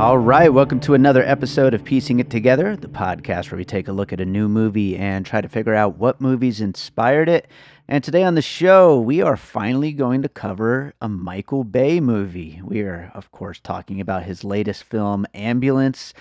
All right, welcome to another episode of Piecing It Together, the podcast where we take a look at a new movie and try to figure out what movies inspired it. And today on the show, we are finally going to cover a Michael Bay movie. We are, of course, talking about his latest film, AmbuLAnce,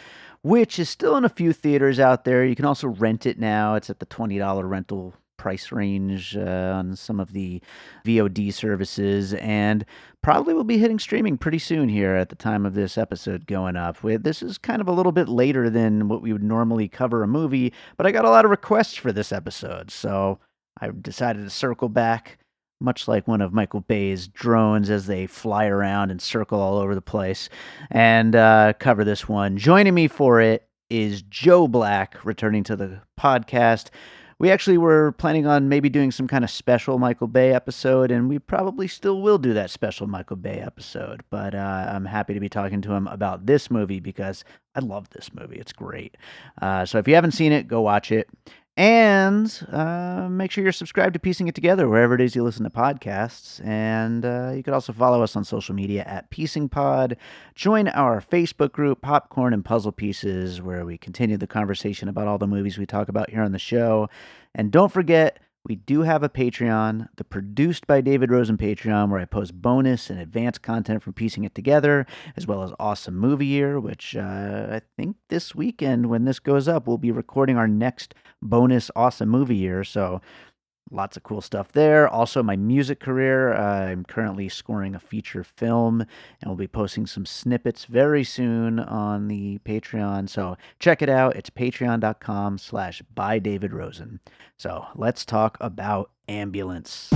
which is still in a few theaters out there. You can also rent it now. It's at the $20 rental price range on some of the VOD services, and probably will be hitting streaming pretty soon here at the time of this episode going up. This is kind of a little bit later than what we would normally cover a movie, but I got a lot of requests for this episode, so I decided to circle back, much like one of Michael Bay's drones as they fly around and circle all over the place, and cover this one. Joining me for it is Joe Black, returning to the podcast. We actually were planning on maybe doing some kind of special Michael Bay episode, and we probably still will do that special Michael Bay episode, but I'm happy to be talking to him about this movie because I love this movie. It's great. So if you haven't seen it, go watch it. And make sure you're subscribed to Piecing It Together wherever it is you listen to podcasts. And you could also follow us on social media at PiecingPod. Join our Facebook group, Popcorn and Puzzle Pieces, where we continue the conversation about all the movies we talk about here on the show. And don't forget, we do have a Patreon, the Produced by David Rosen Patreon, where I post bonus and advanced content from Piecing It Together, as well as Awesome Movie Year, which I think this weekend, when this goes up, we'll be recording our next bonus Awesome Movie Year. So lots of cool stuff there. Also, my music career. I'm currently scoring a feature film, and we'll be posting some snippets very soon on the Patreon. So check it out. It's patreon.com/bydavidrosen. So let's talk about AmbuLAnce.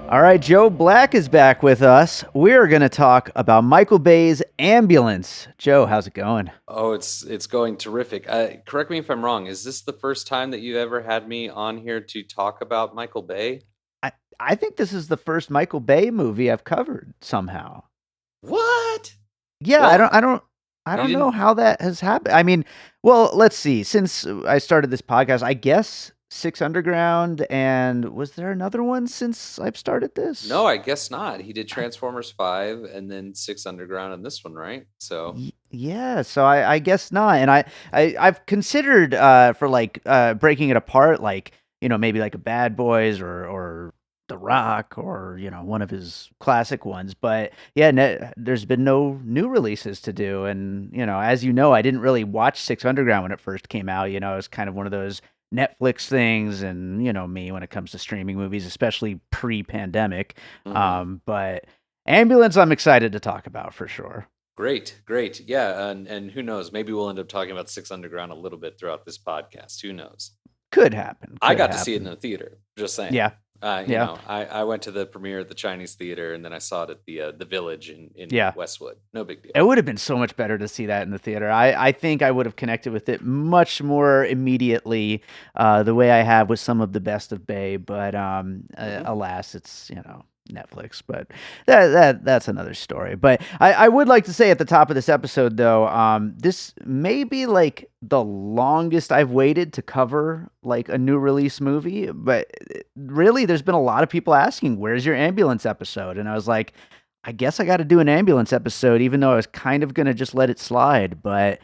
All right, Joe Black is back with us. We're going to talk about Michael Bay's AmbuLAnce. Joe, how's it going? Oh, it's going terrific. Correct me if I'm wrong. Is this the first time that you ever had me on here to talk about Michael Bay? I think this is the first Michael Bay movie I've covered somehow. What? Yeah, Well, I don't know how that has happened. I mean, well, let's see. Since I started this podcast, I guess Six Underground, and was there another one since I've started this? No, I guess not. He did Transformers 5 and then 6 Underground and this one, right? So yeah, so I guess not. And I've considered for like breaking it apart, like, you know, maybe like a Bad Boys or The Rock or, you know, one of his classic ones. But yeah, there's been no new releases to do. And, you know, as you know, I didn't really watch Six Underground when it first came out. You know, it was kind of one of those Netflix things, and you know me when it comes to streaming movies, especially pre-pandemic. But AmbuLAnce, I'm excited to talk about for sure. Great. Yeah, and who knows? Maybe we'll end up talking about 6 Underground a little bit throughout this podcast. Who knows? Could happen. I got to see it in the theater. Just saying. Yeah. You know, I went to the premiere at the Chinese theater, and then I saw it at the Village in Westwood. No big deal. It would have been so much better to see that in the theater. I think I would have connected with it much more immediately, the way I have with some of the best of Bay. But alas, it's, you know, Netflix. But that's another story. But I would like to say at the top of this episode, though, this may be like the longest I've waited to cover like a new release movie. But really, there's been a lot of people asking, where's your AmbuLAnce episode? And I was like, I guess I got to do an AmbuLAnce episode, even though I was kind of going to just let it slide. But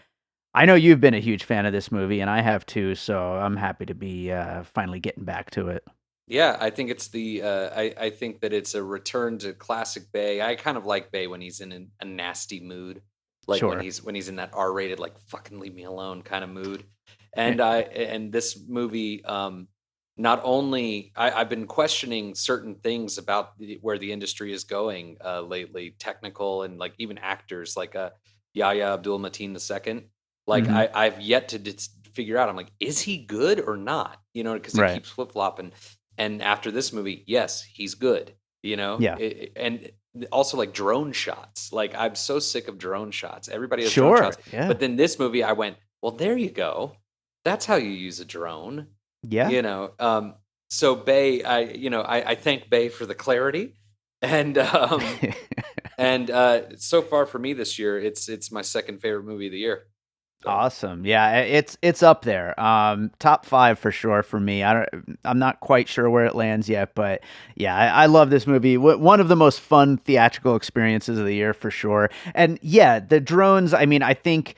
I know you've been a huge fan of this movie, and I have too. So I'm happy to be finally getting back to it. Yeah, I think it's I think that it's a return to classic Bay. I kind of like Bay when he's in a nasty mood, like Sure. when he's in that R-rated, like fucking leave me alone kind of mood. And this movie, not only I've been questioning certain things about where the industry is going lately, technical and like even actors like Yahya Abdul-Mateen II. Like I've yet to figure out. I'm like, is he good or not? You know, because he keeps flip flopping. And after this movie, yes, he's good, you know? Yeah. And also like drone shots. Like I'm so sick of drone shots. Everybody has drone shots. Yeah. But then this movie, I went, well, there you go. That's how you use a drone. Yeah. You know, so Bay, I thank Bay for the clarity. And and so far for me this year, it's my second favorite movie of the year. So Awesome. Yeah, it's up there. Top 5 for sure for me. I'm not quite sure where it lands yet, but yeah, I love this movie. One of the most fun theatrical experiences of the year for sure. And yeah, the drones, I mean, I think,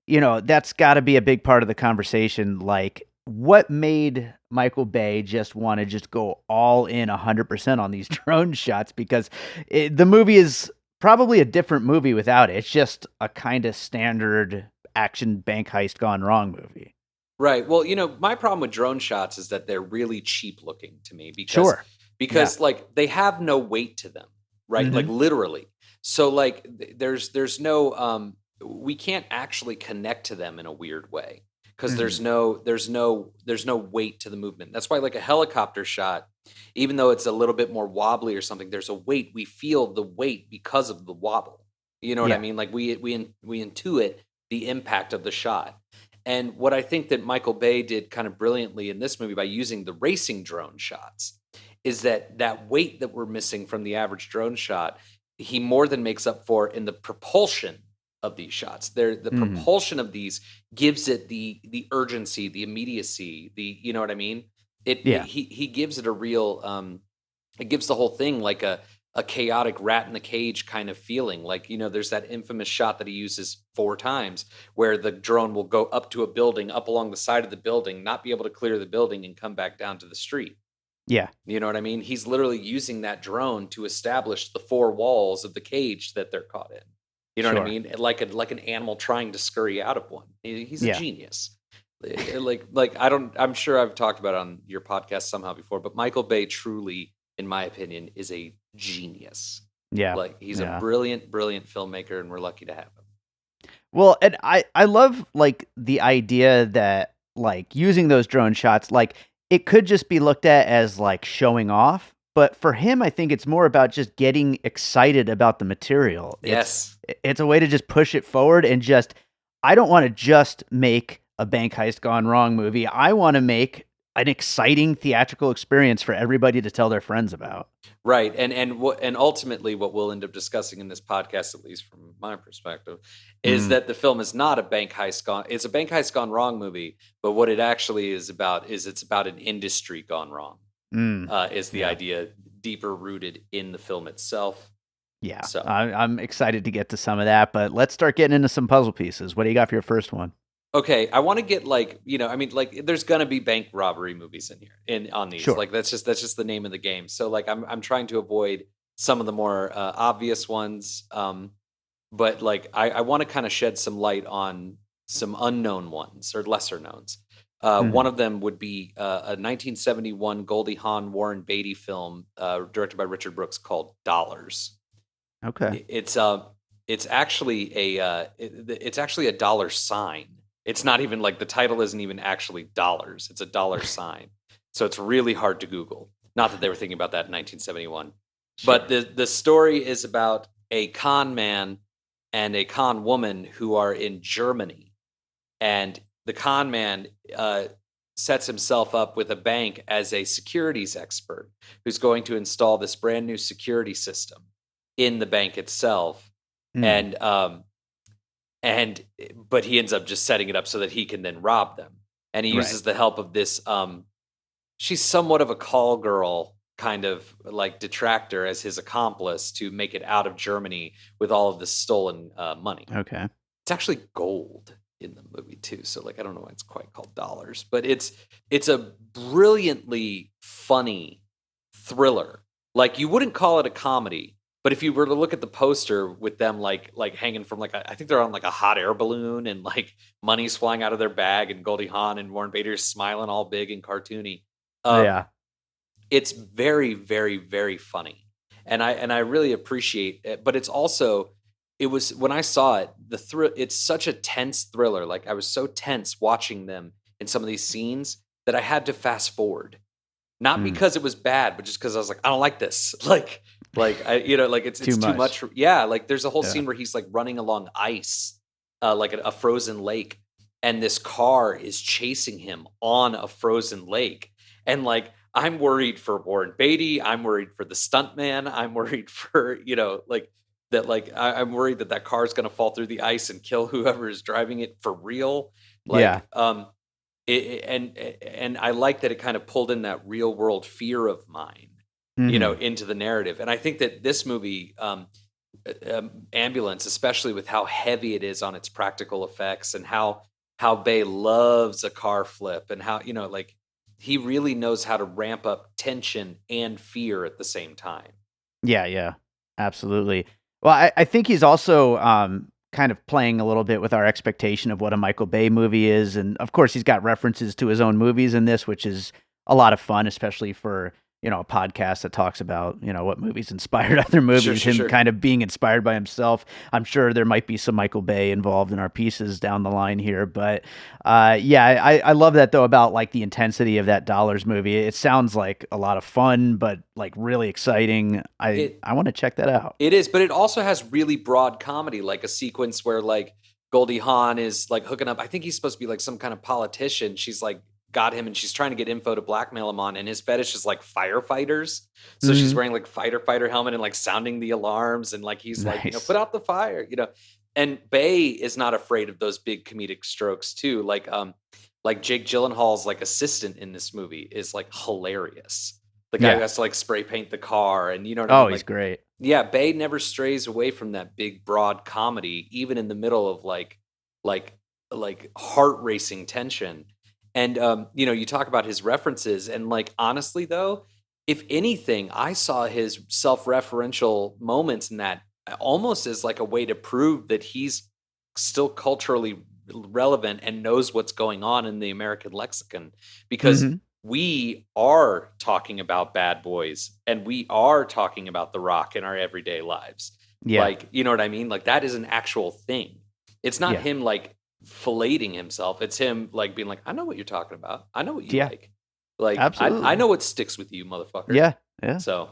that's got to be a big part of the conversation. Like, what made Michael Bay just want to just go all in 100% on these drone shots? Because the movie is probably a different movie without it. It's just a kind of standard action bank heist gone wrong movie. right. Well, my problem with drone shots is that they're really cheap looking to me because Sure. Yeah. because like they have no weight to them, right? Like Hmm. literally. So like there's no we can't actually connect to them in a weird way because Hmm. there's no weight to the movement. That's why like a helicopter shot, even though it's a little bit more wobbly or something, there's a weight. We feel the weight because of the wobble. You know what I Yeah. mean? Like we intuit the impact of the shot. And what I think that Michael Bay did kind of brilliantly in this movie by using the racing drone shots is that weight that we're missing from the average drone shot, he more than makes up for in the propulsion of these shots. The Hmm. propulsion of these gives it the urgency, the immediacy, you know what I mean? Yeah. He gives it a real it gives the whole thing like a chaotic rat in the cage kind of feeling. Like, there's that infamous shot that he uses 4 times where the drone will go up to a building, up along the side of the building, not be able to clear the building and come back down to the street. Yeah. You know what I mean? He's literally using that drone to establish the 4 walls of the cage that they're caught in. You know what I Sure. mean? Like an animal trying to scurry out of one. He's a Yeah. genius. Like I don't. I'm sure I've talked about it on your podcast somehow before, but Michael Bay truly, in my opinion, is a genius. Yeah. Like he's a Yeah. brilliant, brilliant filmmaker, and we're lucky to have him. Well, and I love like the idea that like using those drone shots, like it could just be looked at as like showing off, but for him, I think it's more about just getting excited about the material. Yes. It's a way to just push it forward and just I don't want to just make a bank heist gone wrong movie. I want to make an exciting theatrical experience for everybody to tell their friends about. Right. And ultimately what we'll end up discussing in this podcast, at least from my perspective, is Mm, that the film is not a bank heist gone it's a bank heist gone wrong movie, but what it actually is about is it's about an industry gone wrong. mm, Is the yeah. idea deeper rooted in the film itself. Yeah. So I'm excited to get to some of that, but let's start getting into some puzzle pieces. What do you got for your first one? okay, I want to get like, I mean, like there's gonna be bank robbery movies in here in on these. Sure. Like that's just the name of the game. So like I'm trying to avoid some of the more obvious ones. But like I want to kind of shed some light on some unknown ones or lesser knowns. One Mhm. of them would be a 1971 Goldie Hawn Warren Beatty film directed by Richard Brooks called Dollars. Okay. It's actually it's actually a dollar sign. It's not even like the title isn't even actually dollars. It's a dollar sign. So it's really hard to Google. Not that they were thinking about that in 1971. But Sure. the story is about a con man and a con woman who are in Germany, and the con man sets himself up with a bank as a securities expert who's going to install this brand new security system in the bank itself, Mm, and but he ends up just setting it up so that he can then rob them, and he right. uses the help of this she's somewhat of a call girl kind of like detractor as his accomplice to make it out of Germany with all of this stolen money. Okay. It's actually gold in the movie too, so like I don't know why it's quite called dollars, but it's a brilliantly funny thriller. Like you wouldn't call it a comedy, but if you were to look at the poster with them like hanging from like I think they're on like a hot air balloon and like money's flying out of their bag and Goldie Hawn and Warren Beatty's smiling all big and cartoony. Um, Yeah. it's very, very, very funny, and I really appreciate it. But it's also it was when I saw it, the thrill. It's such a tense thriller. Like I was so tense watching them in some of these scenes that I had to fast forward, not Mm. because it was bad, but just because I was like, I don't like this. Like I, like Too it's too much. much. Yeah, like there's a whole Yeah. scene where he's like running along ice, like a frozen lake, and this car is chasing him on a frozen lake, and like I'm worried for Warren Beatty, I'm worried for the stuntman, I'm worried for like that like I'm worried that that car is going to fall through the ice and kill whoever is driving it for real. Yeah. Like, and I like that it kind of pulled in that real world fear of mine, Hmm. into the narrative. And I think that this movie, Ambulance, especially with how heavy it is on its practical effects and how Bay loves a car flip and how like he really knows how to ramp up tension and fear at the same time. Yeah, yeah, absolutely. Well, I think he's also kind of playing a little bit with our expectation of what a Michael Bay movie is, and of course, he's got references to his own movies in this, which is a lot of fun, especially for a podcast that talks about what movies inspired other Sure, movies. sure, Him sure. kind of being inspired by himself. I'm sure there might be some Michael Bay involved in our pieces down the line here, but yeah, I love that though about like the intensity of that Dollars movie. It sounds like a lot of fun, but like really exciting. I It I want to check that out. it is, but it also has really broad comedy, like a sequence where like Goldie Hawn is like hooking up. I think he's supposed to be like some kind of politician. She's like got him and she's trying to get info to blackmail him on, and his fetish is like firefighters. So she's Hmm. wearing like fighter helmet and like sounding the alarms, and like he's like, Nice. put out the fire. And Bay is not afraid of those big comedic strokes too. Like Jake Gyllenhaal's like assistant in this movie is like hilarious. The guy who Yeah. has to like spray paint the car, and you know what I Oh, mean? he's Like, great. yeah, Bay never strays away from that big broad comedy, even in the middle of like like heart racing tension. And you talk about his references, and like honestly though, if anything, I saw his self-referential moments in that almost as like a way to prove that he's still culturally relevant and knows what's going on in the American lexicon, because Hmm. we are talking about Bad Boys and we are talking about The Rock in our everyday lives. Yeah. Like, you know what I mean? Like that is an actual thing. It's not Yeah. him like filleting himself. It's him like being like, I know what you're talking about. I know what you Yeah. like. Like I Absolutely. know what sticks with you, motherfucker. Yeah. Yeah. So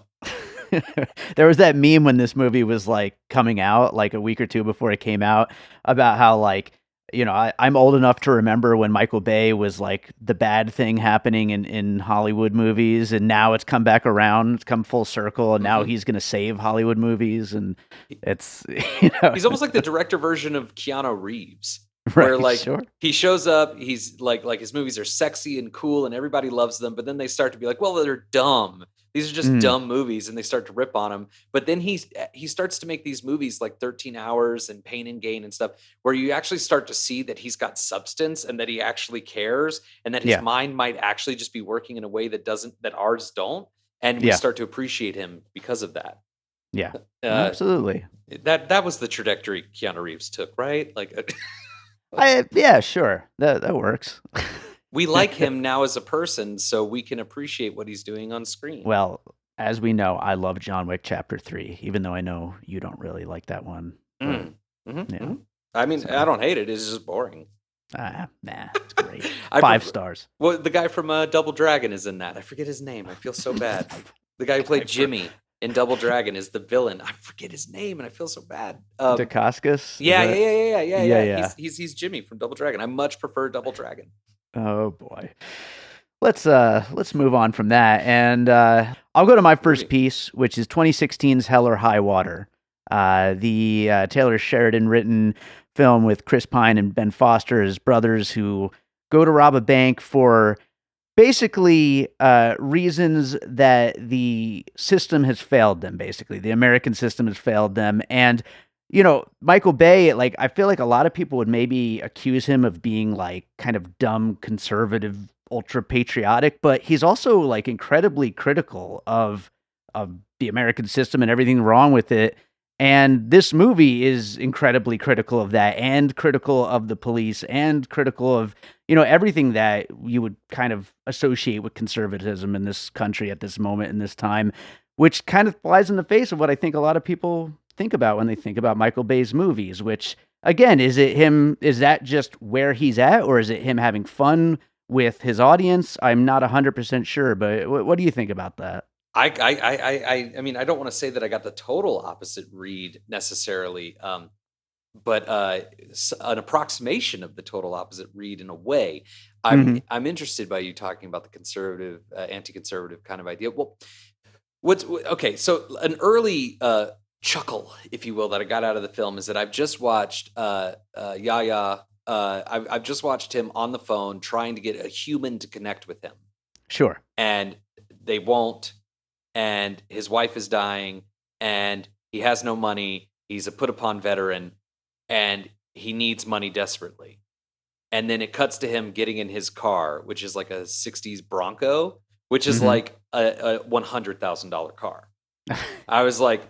There was that meme when this movie was like coming out, like a week or two before it came out, about how like I'm old enough to remember when Michael Bay was like the bad thing happening in Hollywood movies, and now it's come back around, it's come full circle, and now mhm. he's gonna save Hollywood movies, and He- it's he's almost like the director version of Keanu Reeves, where right, like sure, he shows up, he's like his movies are sexy and cool and everybody loves them, but then they start to be like, well, they're dumb. These are just mm, dumb movies, and they start to rip on him. But then he starts to make these movies like 13 Hours and Pain and Gain and stuff, where you actually start to see that he's got substance and that he actually cares, and that his yeah, mind might actually just be working in a way that ours don't, and we yeah, start to appreciate him because of that. yeah, Uh, absolutely. that was the trajectory Keanu Reeves took, right? Like Yeah, sure, that works. we like him now as a person, so we can appreciate what he's doing on screen. Well, as we know, I love John Wick Chapter 3, even though I know you don't really like that one. But Mm. Mhm, yeah, mhm. I mean, I so don't hate it. It's just boring. nah, it's great. I 5 prefer. stars. Well, the guy from Double Dragon is in that. I forget his name. I feel so bad. The guy who Guy played for Jimmy in Double Dragon is the villain. I forget his name, and I feel so bad. Dacascos? Is Yeah, yeah, that? yeah, yeah, yeah, Yeah, yeah. yeah. He's Jimmy from Double Dragon. I much prefer Double Dragon. Oh boy. Let's move on from that, and I'll go to my first Movie. piece, which is 2016's Hell or High Water, the Taylor Sheridan written film with Chris Pine and Ben Foster as brothers who go to rob a bank for basically reasons that the system has failed them. Basically, the American system has failed them, and Michael Bay, like I feel like a lot of people would maybe accuse him of being like kind of dumb, conservative, ultra patriotic, but he's also like incredibly critical of the American system and everything wrong with it. And this movie is incredibly critical of that, and critical of the police, and critical of everything that you would kind of associate with conservatism in this country at this moment in this time, which kind of flies in the face of what I think a lot of people think about when they think about Michael Bay's movies. Which again, is it him? Is that just where he's at, or is it him having fun with his audience? I'm not 100% sure, but what do you think about that? I mean, I don't want to say that I got the total opposite read necessarily, but an approximation of the total opposite read in a way. Hmm. I'm interested by you talking about the conservative, anti-conservative kind of idea. Well, okay? So an early chuckle, if you will, that I got out of the film is that I've just watched Yahya. I've just watched him on the phone trying to get a human to connect with him, Sure. and they won't. And his wife is dying, and he has no money. He's a put upon veteran, and he needs money desperately. And then it cuts to him getting in his car, which is like a 60s Bronco, which is like a $100,000 car. I was like,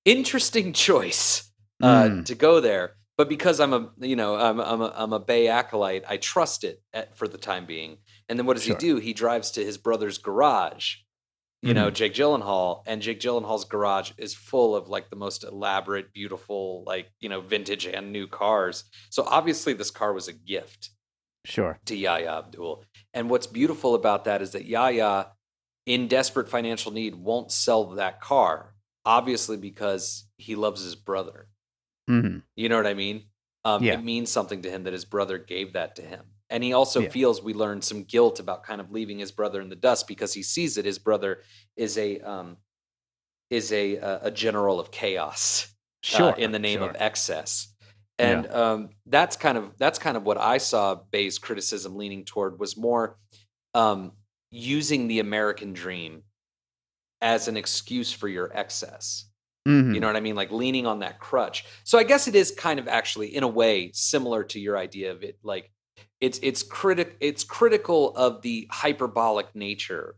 interesting choice to go there. But because I'm a Bay acolyte, I trust it for the time being. And then what does he do? He drives to his brother's garage, Jake Gyllenhaal, and Jake Gyllenhaal's garage is full of like the most elaborate, beautiful, like, vintage and new cars. So obviously this car was a gift to Yahya Abdul. And what's beautiful about that is that Yahya, in desperate financial need, won't sell that car, obviously because he loves his brother. You know what I mean? It means something to him that his brother gave that to him. And he also feels, we learned, some guilt about kind of leaving his brother in the dust because he sees that his brother is a general of chaos in the name of excess. And that's kind of what I saw Bay's criticism leaning toward, was more using the American dream as an excuse for your excess. You know what I mean? Like leaning on that crutch. So I guess it is kind of actually, in a way, similar to your idea of it. Like it's critical of the hyperbolic nature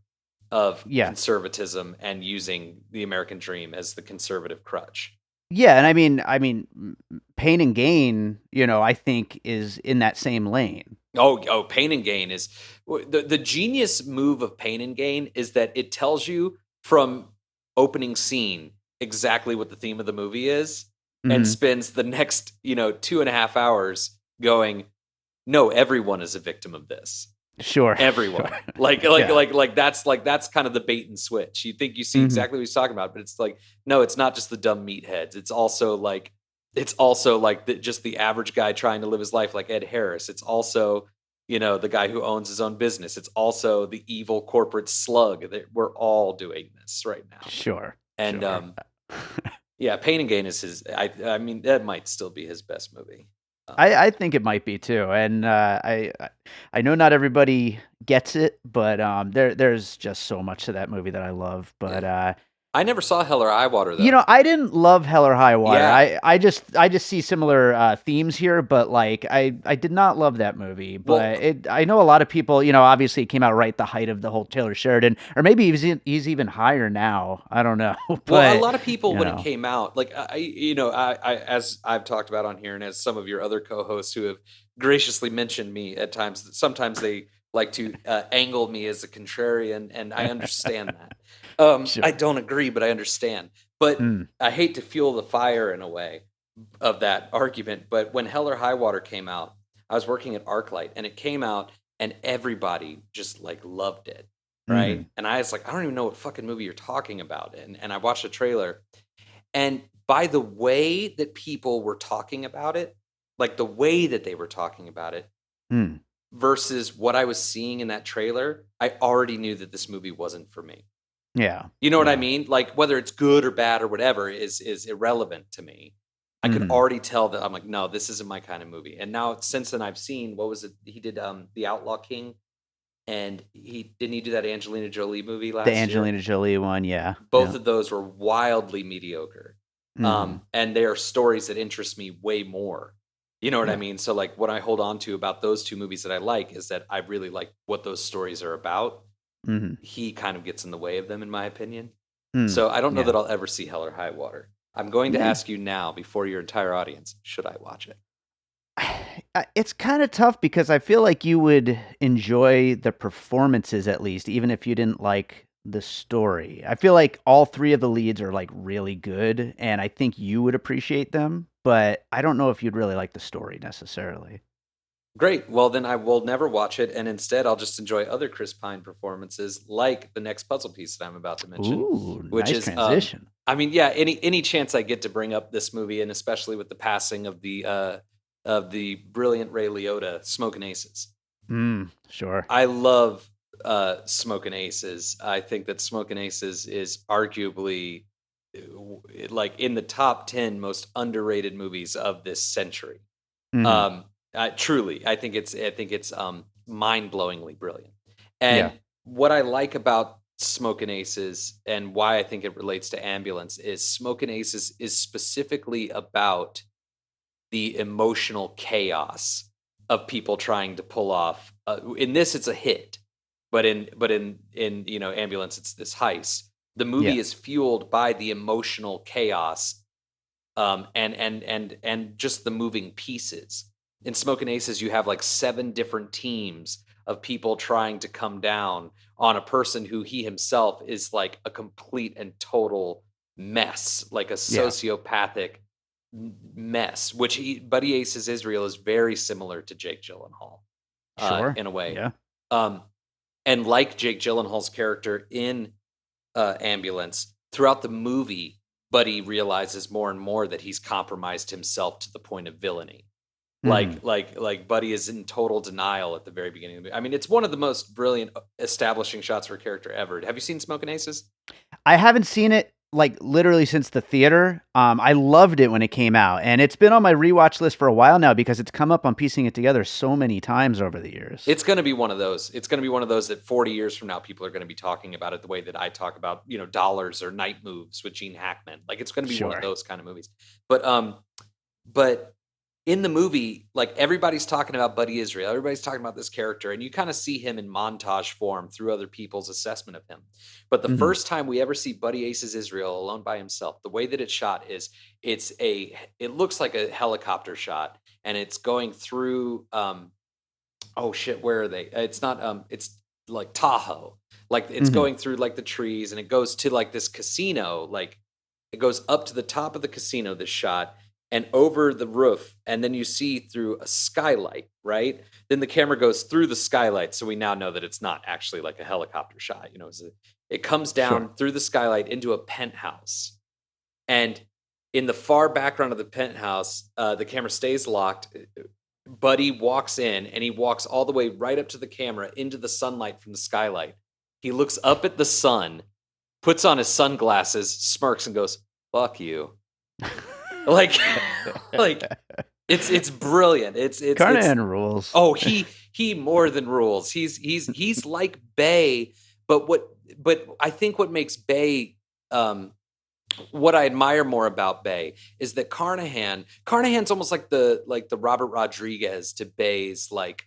of conservatism and using the American dream as the conservative crutch. Yeah, and I mean, Pain and Gain, I think is in that same lane. Oh, Pain and Gain is the genius move of Pain and Gain is that it tells you from opening scene exactly what the theme of the movie is, and spends the next 2.5 hours going, no, everyone is a victim of this. Sure, everyone. Like that's kind of the bait and switch. You think you see exactly what he's talking about, but it's like, no, it's not just the dumb meatheads. It's also like just the average guy trying to live his life, like Ed Harris. It's also the guy who owns his own business. It's also the evil corporate slug that we're all doing this right now. Sure. And Pain and Gain is his. I mean, that might still be his best movie. I think it might be too, and I know not everybody gets it, but there's just so much to that movie that I love. But I never saw Hell or High Water, though. I didn't love Hell or High Water. Yeah. I just see similar themes here, but like I did not love that movie. But I know a lot of people. Obviously it came out right at the height of the whole Taylor Sheridan, or maybe he's even higher now. I don't know. But, well, a lot of people when it came out, like I as I've talked about on here, and as some of your other co-hosts who have graciously mentioned me at times, sometimes they like to angle me as a contrarian, and I understand that. Sure. I don't agree, but I understand. But I hate to fuel the fire in a way of that argument. But when Hell or High Water came out, I was working at ArcLight, and it came out, and everybody just like loved it, right? And I was like, I don't even know what fucking movie you're talking about. And I watched the trailer, and by the way that people were talking about it, like the way that they were talking about it, versus what I was seeing in that trailer, I already knew that this movie wasn't for me. Yeah. You know what I mean? Like whether it's good or bad or whatever is irrelevant to me. I could already tell that I'm like, no, this isn't my kind of movie. And now since then I've seen, what was it? He did The Outlaw King, and he do that Angelina Jolie movie last year? The Angelina Jolie one, yeah. Both of those were wildly mediocre. And they are stories that interest me way more. You know what I mean? So like what I hold on to about those two movies that I like is that I really like what those stories are about. He kind of gets in the way of them, in my opinion. So I don't know that I'll ever see Hell or High Water. I'm going to ask you now, before your entire audience, should I watch it? It's kind of tough because I feel like you would enjoy the performances at least, even if you didn't like the story. I feel like all three of the leads are like really good, and I think you would appreciate them, but I don't know if you'd really like the story necessarily. Great. Well, then I will never watch it, and instead I'll just enjoy other Chris Pine performances, like the next puzzle piece that I'm about to mention. Ooh, which nice is transition. Any chance I get to bring up this movie, and especially with the passing of the brilliant Ray Liotta, Smokin' Aces. Sure. I love Smokin' Aces. I think that Smokin' Aces is arguably like in the top 10 most underrated movies of this century. Mhm. Truly, I think it's mind-blowingly brilliant. Yeah. And what I like about Smokin' Aces and why I think it relates to Ambulance is Smokin' Aces is specifically about the emotional chaos of people trying to pull off. In this, it's a hit, but in Ambulance, it's this heist. The movie Yeah. is fueled by the emotional chaos, and just the moving pieces. In Smokin' Aces, you have like 7 different teams of people trying to come down on a person who he himself is like a complete and total mess, like a Yeah. sociopathic mess. Which Buddy Ace's Israel is very similar to Jake Gyllenhaal, Sure. in a way. Yeah. Um, and like Jake Gyllenhaal's character in Ambulance, throughout the movie, Buddy realizes more and more that he's compromised himself to the point of villainy. Mhm. Like Buddy is in total denial at the very beginning of the movie. I mean, it's one of the most brilliant establishing shots for a character ever. Have you seen Smokin' Aces? I haven't seen it like literally since the theater. I loved it when it came out, and it's been on my rewatch list for a while now because it's come up on Piecing It Together so many times over the years. It's going to be one of those. It's going to be one of those that 40 years from now, people are going to be talking about it the way that I talk about, Dollars or Night Moves with Gene Hackman. Like it's going to be one of Sure. those kind of movies. But in the movie, like everybody's talking about Buddy Israel, everybody's talking about this character, and you kind of see him in montage form through other people's assessment of him. But the Mhm. first time we ever see Buddy Ace's Israel alone by himself, the way that it's shot is it looks like a helicopter shot, and it's going through oh shit, where are they? It's not it's like Tahoe. Like it's Mhm. going through like the trees, and it goes to like this casino, like it goes up to the top of the casino, this shot, and over the roof, and then you see through a skylight, right? Then the camera goes through the skylight, so we now know that it's not actually like a helicopter shot. It comes Sure. down through the skylight into a penthouse, and in the far background of the penthouse, the camera stays locked. Buddy walks in, and he walks all the way right up to the camera into the sunlight from the skylight. He looks up at the sun, puts on his sunglasses, smirks, and goes, "Fuck you." Like, like it's brilliant. It's Carnahan rules. oh, he more than rules. He's like Bay, but I think what makes Bay what I admire more about Bay is that Carnahan's almost like the Robert Rodriguez to Bay's like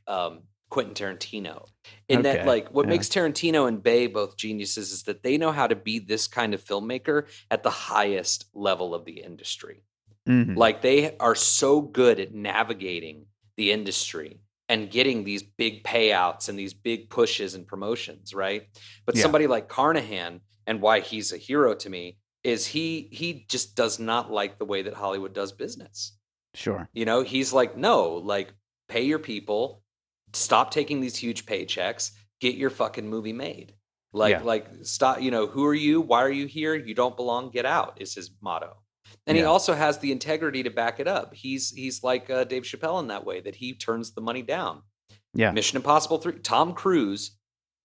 Quentin Tarantino. In that, Okay. like, what Yeah. makes Tarantino and Bay both geniuses is that they know how to be this kind of filmmaker at the highest level of the industry. Mhm. Like they are so good at navigating the industry and getting these big payouts and these big pushes and promotions, right? But Yeah. somebody like Carnahan, and why he's a hero to me, is he just does not like the way that Hollywood does business. Sure. He's like, no, like pay your people, stop taking these huge paychecks, get your fucking movie made. Yeah. Like stop, who are you? Why are you here? You don't belong, get out, is his motto. And he Yeah. also has the integrity to back it up. He's like Dave Chappelle in that way, that he turns the money down. Yeah. Mission Impossible 3. Tom Cruise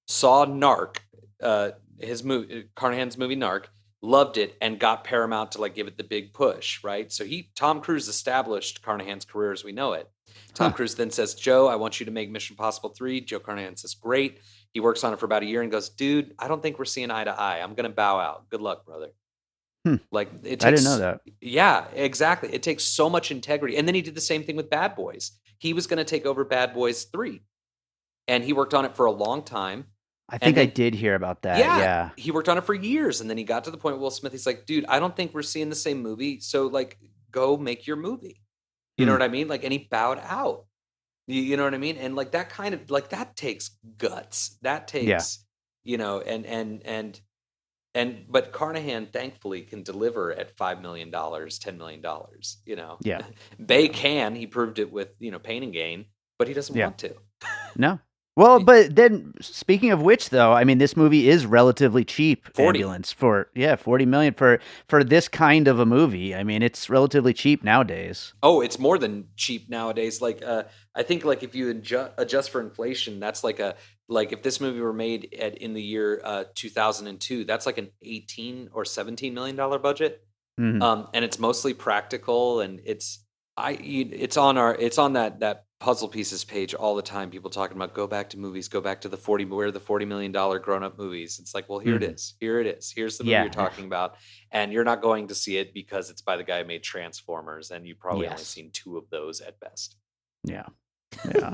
saw Narc, his movie, Carnahan's movie Narc, loved it, and got Paramount to like give it the big push, right? So Tom Cruise established Carnahan's career as we know it. Tom Huh. Cruise then says, "Joe, I want you to make Mission Impossible 3. Joe Carnahan says, "Great." He works on it for about a year and goes, "Dude, I don't think we're seeing eye to eye. I'm going to bow out. Good luck, brother." Hmm. Like it takes, I didn't know that. Yeah, exactly. It takes so much integrity. And then he did the same thing with Bad Boys. He was going to take over Bad Boys 3, and he worked on it for a long time. I And think I then, did hear about that. yeah, Yeah. he worked on it for years, and then he got to the point with Will Smith. He's like, "Dude, I don't think we're seeing the same movie. So like, go make your movie." You know Hmm. what I mean? Like, and he bowed out. You know what I mean? And like that kind of like that takes guts. That Yeah. takes, but Carnahan thankfully can deliver at $5 million, $10 million. Yeah. Bay can. He proved it with Pain and Gain, but he doesn't Yeah. want to. No. Well, but then speaking of which, though, I mean, this movie is relatively cheap. 40. Ambulance for 40 million for this kind of a movie. I mean, it's relatively cheap nowadays. Oh, it's more than cheap nowadays. Like I think like if you adjust for inflation, that's like a like if this movie were made in the year 2002, that's like an 18 or 17 million dollar budget. Mhm. And it's mostly practical, and it's on that puzzle pieces page all the time. People talking about go back to movies, go back to where the $40 million grown up movies. It's like, well, here it Mhm. is. Here it is. Here's the movie you're Yeah. talking about, and you're not going to see it because it's by the guy who made Transformers, and you probably only Yes. seen 2 of those at best. Yeah. Yeah.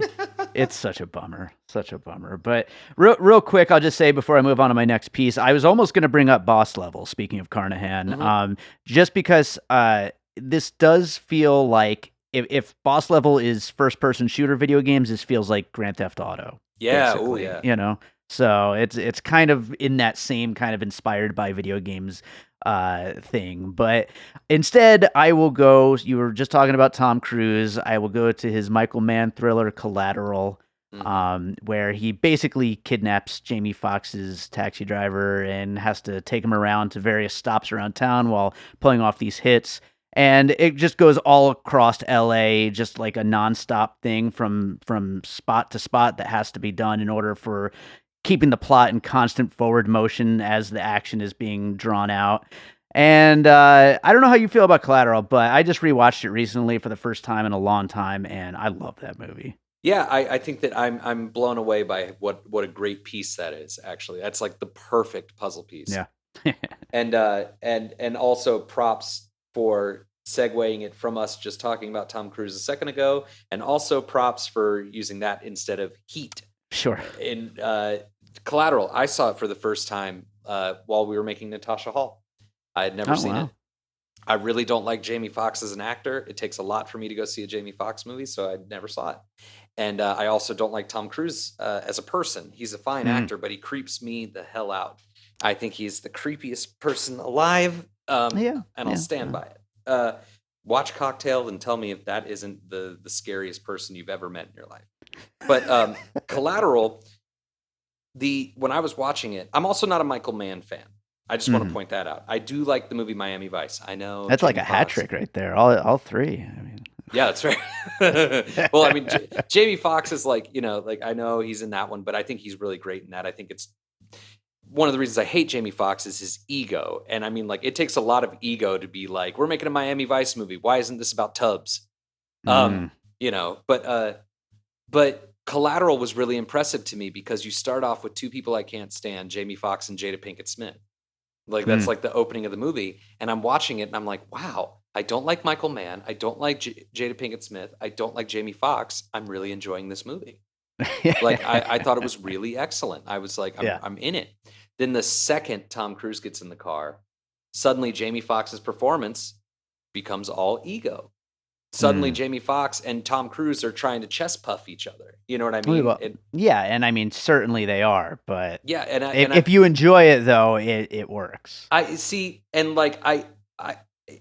It's such a bummer. Such a bummer. But real quick, I'll just say before I move on to my next piece, I was almost going to bring up Boss Level, speaking of Carnahan, Mhm. just because this does feel like if Boss Level is first-person shooter video games, this feels like Grand Theft Auto, Yeah. Oh, basically, yeah. you know? So it's kind of in that same kind of inspired by video games thing. But instead, I will go. You were just talking about Tom Cruise. I will go to his Michael Mann thriller Collateral, Mhm. where he basically kidnaps Jamie Foxx's taxi driver and has to take him around to various stops around town while pulling off these hits. And it just goes all across LA, just like a nonstop thing from spot to spot that has to be done in order for keeping the plot in constant forward motion as the action is being drawn out. And I don't know how you feel about Collateral, but I just rewatched it recently for the first time in a long time, and I love that movie. Yeah, I think that I'm blown away by what a great piece that is. Actually, that's like the perfect puzzle piece. Yeah. And also props for segueing it from us just talking about Tom Cruise a second ago, and also props for using that instead of Heat. Sure. In Collateral, I saw it for the first time while we were making Natasha Hall. I had never Oh, seen wow. it. I really don't like Jamie Foxx as an actor. It takes a lot for me to go see a Jamie Foxx movie, so I never saw it. And I also don't like Tom Cruise as a person. He's a fine Mhm. actor, but he creeps me the hell out. I think he's the creepiest person alive, Yeah. and I'll stand by it. Watch Cocktail and tell me if that isn't the scariest person you've ever met in your life. But Collateral, when I was watching it, I'm also not a Michael Mann fan. I just want to Mhm. point that out. I do like the movie Miami Vice. I know That's like Jamie a hat Foxx. trick right there. All three. I mean, Yeah, that's right. Well, I mean, Jamie Foxx is like, like I know he's in that one, but I think he's really great in that. I think it's one of the reasons I hate Jamie Foxx is his ego. And I mean, like, it takes a lot of ego to be like, we're making a Miami Vice movie. Why isn't this about tubs? mm. But Collateral was really impressive to me because you start off with 2 people I can't stand, Jamie Foxx and Jada Pinkett Smith. Like, that's like the opening of the movie. And I'm watching it and I'm like, wow, I don't like Michael Mann. I don't like Jada Pinkett Smith. I don't like Jamie Foxx. I'm really enjoying this movie. Like, I thought it was really excellent. I was like, Yeah. I'm in it. Then the second Tom Cruise gets in the car, suddenly Jamie Foxx's performance becomes all ego. Suddenly Jamie Foxx and Tom Cruise are trying to chest puff each other. You know what I mean? Well, yeah, and I mean certainly they are, but Yeah, and if you enjoy it though, it works. I see, and like I,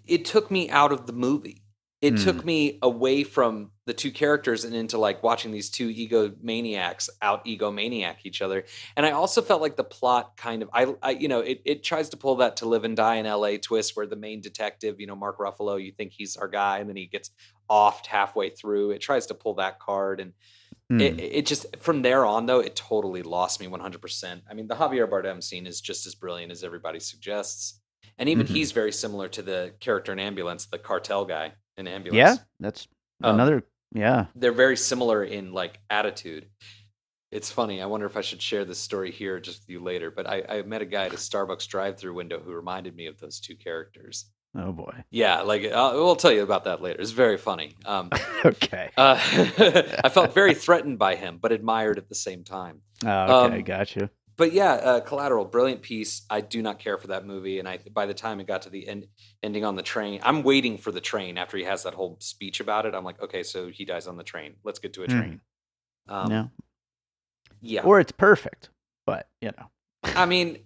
it took me out of the movie. It took me away from the 2 characters and into like watching these 2 egomaniacs out egomaniac each other. And I also felt like the plot kind of, it tries to pull that To Live and Die in LA twist where the main detective, Mark Ruffalo, you think he's our guy, and then he gets offed halfway through. It tries to pull that card, and it just, from there on though, it totally lost me 100%. I mean, the Javier Bardem scene is just as brilliant as everybody suggests. And even he's very similar to the character in AmbuLAnce, the cartel guy in AmbuLAnce. Yeah, that's another. Yeah, They're very similar in like attitude. It's funny. I wonder if I should share this story here just with you later. But I met a guy at a Starbucks drive-through window who reminded me of those 2 characters. oh boy. Yeah, like we'll tell you about that later. It's very funny. Okay. I felt very threatened by him, but admired at the same time. Oh, okay, gotcha. But yeah, Collateral, brilliant piece. I do not care for that movie, and by the time it got to the ending on the train, I'm waiting for the train after he has that whole speech about it. I'm like, okay, so he dies on the train. Let's get to a train. No. Yeah. Or it's perfect, but I mean,